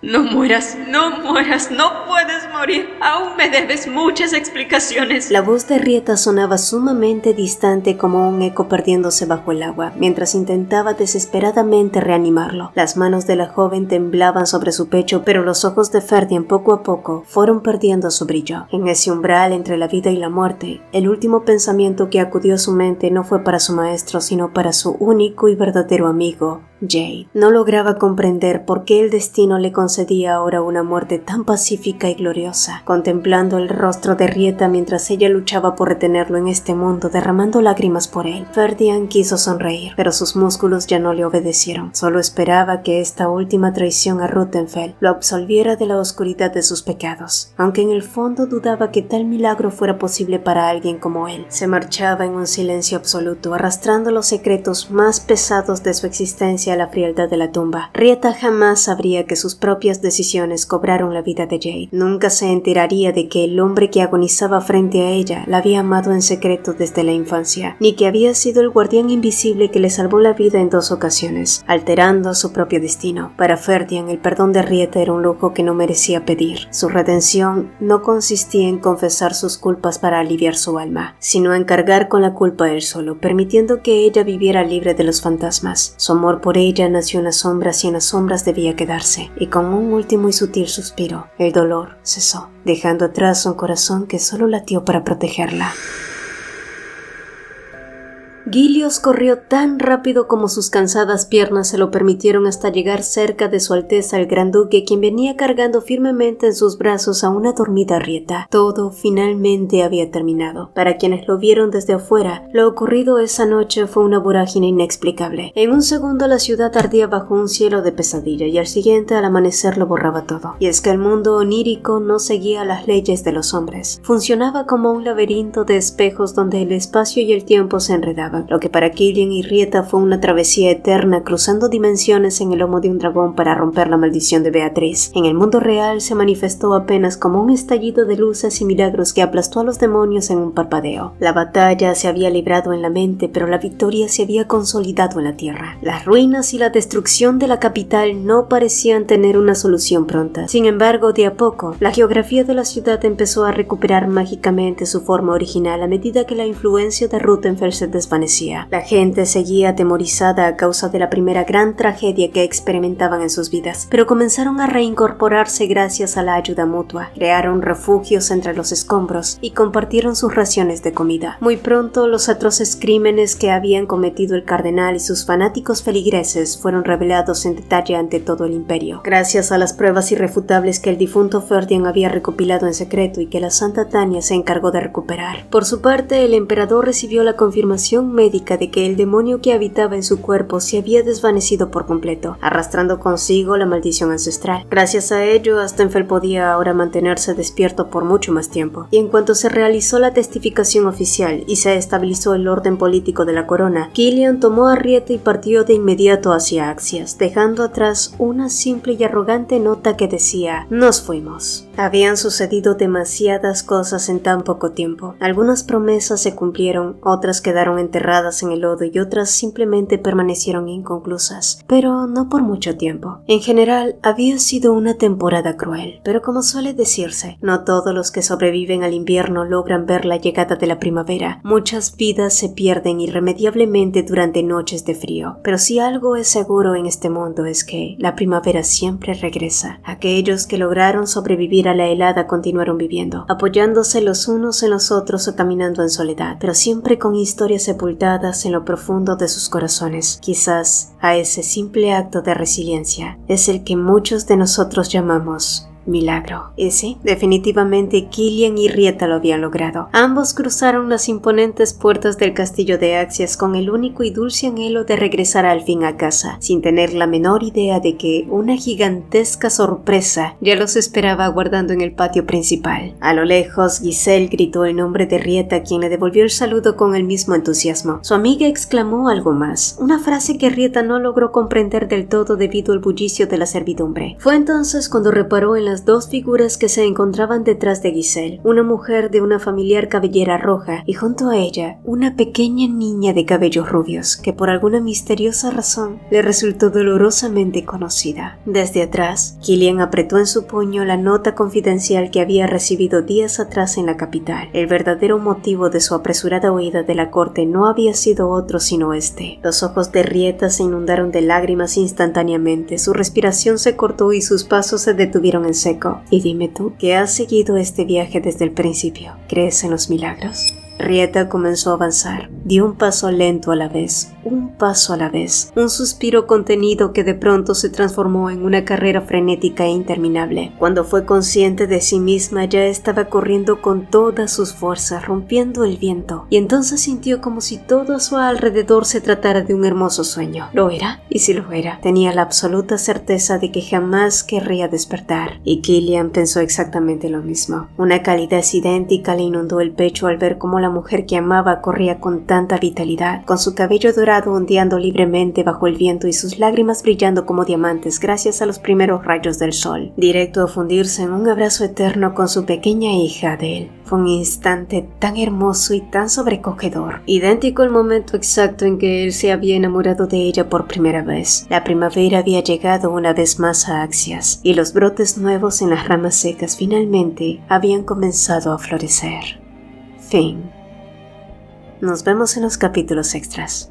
No mueras, no mueras, no puedes morir. Aún me debes muchas explicaciones. La voz de Rieta sonaba sumamente distante como un eco perdiéndose bajo el agua, mientras intentaba desesperadamente reanimarlo. Las manos de la joven temblaban sobre su pecho, pero los ojos de Ferdian poco a poco fueron perdiendo su brillo. En ese umbral entre la vida y la muerte, el último pensamiento que acudió a su mente no fue para su maestro, sino para su único y verdadero amigo, Jade. No lograba comprender por qué el destino le concedía ahora una muerte tan pacífica y gloriosa. Contemplando el rostro de Rieta mientras ella luchaba por retenerlo en este mundo, derramando lágrimas por él, Ferdian quiso sonreír, pero sus músculos ya no le obedecieron. Solo esperaba que esta última traición a Ruthenfell lo absolviera de la oscuridad de sus pecados, aunque en el fondo dudaba que tal milagro fuera posible para alguien como él. Se marchaba en un silencio absoluto, arrastrando los secretos más pesados de su existencia a la frialdad de la tumba. Rieta jamás sabría que sus propias decisiones cobraron la vida de Jade. Nunca se enteraría de que el hombre que agonizaba frente a ella la había amado en secreto desde la infancia, ni que había sido el guardián invisible que le salvó la vida en 2 ocasiones, alterando su propio destino. Para Ferdian, el perdón de Rieta era un lujo que no merecía pedir. Su redención no consistía en confesar sus culpas para aliviar su alma, sino en cargar con la culpa él solo, permitiendo que ella viviera libre de los fantasmas. Su amor por ella nació en las sombras y en las sombras debía quedarse, y con un último y sutil suspiro, el dolor cesó, dejando atrás un corazón que solo latió para protegerla. Gilios corrió tan rápido como sus cansadas piernas se lo permitieron hasta llegar cerca de su Alteza el Gran Duque, quien venía cargando firmemente en sus brazos a una dormida Rieta. Todo finalmente había terminado. Para quienes lo vieron desde afuera, lo ocurrido esa noche fue una vorágine inexplicable. En un segundo la ciudad ardía bajo un cielo de pesadilla y al siguiente al amanecer lo borraba todo. Y es que el mundo onírico no seguía las leyes de los hombres. Funcionaba como un laberinto de espejos donde el espacio y el tiempo se enredaban. Lo que para Killian y Rieta fue una travesía eterna cruzando dimensiones en el lomo de un dragón para romper la maldición de Beatriz. En el mundo real se manifestó apenas como un estallido de luces y milagros que aplastó a los demonios en un parpadeo. La batalla se había librado en la mente, pero la victoria se había consolidado en la tierra. Las ruinas y la destrucción de la capital no parecían tener una solución pronta. Sin embargo, de a poco, la geografía de la ciudad empezó a recuperar mágicamente su forma original a medida que la influencia de Ruthenfell se desvanecía. desvanecía. La gente seguía atemorizada a causa de la primera gran tragedia que experimentaban en sus vidas, pero comenzaron a reincorporarse gracias a la ayuda mutua. Crearon refugios entre los escombros y compartieron sus raciones de comida. Muy pronto, los atroces crímenes que habían cometido el cardenal y sus fanáticos feligreses fueron revelados en detalle ante todo el imperio. Gracias a las pruebas irrefutables que el difunto Ferdinand había recopilado en secreto y que la Santa Tania se encargó de recuperar. Por su parte, el emperador recibió la confirmación médica de que el demonio que habitaba en su cuerpo se había desvanecido por completo, arrastrando consigo la maldición ancestral. Gracias a ello, Astenfeld podía ahora mantenerse despierto por mucho más tiempo. Y en cuanto se realizó la testificación oficial y se estabilizó el orden político de la corona, Kilian tomó a Rieta y partió de inmediato hacia Axias, dejando atrás una simple y arrogante nota que decía: «Nos fuimos». Habían sucedido demasiadas cosas en tan poco tiempo. Algunas promesas se cumplieron, otras quedaron enterradas en el lodo y otras simplemente permanecieron inconclusas, pero no por mucho tiempo. En general, había sido una temporada cruel, pero como suele decirse, no todos los que sobreviven al invierno logran ver la llegada de la primavera. Muchas vidas se pierden irremediablemente durante noches de frío, pero si algo es seguro en este mundo es que la primavera siempre regresa. Aquellos que lograron sobrevivir a la helada continuaron viviendo, apoyándose los unos en los otros o caminando en soledad, pero siempre con historias sepultadas en lo profundo de sus corazones. Quizás a ese simple acto de resiliencia es el que muchos de nosotros llamamos milagro. Y sí, definitivamente Kilian y Rieta lo habían logrado. Ambos cruzaron las imponentes puertas del castillo de Axias con el único y dulce anhelo de regresar al fin a casa, sin tener la menor idea de que una gigantesca sorpresa ya los esperaba aguardando en el patio principal. A lo lejos, Giselle gritó el nombre de Rieta, quien le devolvió el saludo con el mismo entusiasmo. Su amiga exclamó algo más, una frase que Rieta no logró comprender del todo debido al bullicio de la servidumbre. Fue entonces cuando reparó en las dos figuras que se encontraban detrás de Giselle, una mujer de una familiar cabellera roja y junto a ella una pequeña niña de cabellos rubios que por alguna misteriosa razón le resultó dolorosamente conocida. Desde atrás, Kilian apretó en su puño la nota confidencial que había recibido días atrás en la capital. El verdadero motivo de su apresurada huida de la corte no había sido otro sino este. Los ojos de Rieta se inundaron de lágrimas instantáneamente, su respiración se cortó y sus pasos se detuvieron en seco. Y dime tú, que has seguido este viaje desde el principio, ¿crees en los milagros? Rieta comenzó a avanzar, dio un paso lento a la vez, un paso a la vez, un suspiro contenido que de pronto se transformó en una carrera frenética e interminable. Cuando fue consciente de sí misma ya estaba corriendo con todas sus fuerzas, rompiendo el viento, y entonces sintió como si todo a su alrededor se tratara de un hermoso sueño. ¿Lo era? Y si lo era, tenía la absoluta certeza de que jamás querría despertar, y Kilian pensó exactamente lo mismo. Una calidez idéntica le inundó el pecho al ver cómo la mujer que amaba corría con tanta vitalidad, con su cabello dorado ondeando libremente bajo el viento y sus lágrimas brillando como diamantes gracias a los primeros rayos del sol, directo a fundirse en un abrazo eterno con su pequeña hija Adele. Fue un instante tan hermoso y tan sobrecogedor, idéntico al momento exacto en que él se había enamorado de ella por primera vez. La primavera había llegado una vez más a Axias, y los brotes nuevos en las ramas secas finalmente habían comenzado a florecer. Fin. Nos vemos en los capítulos extras.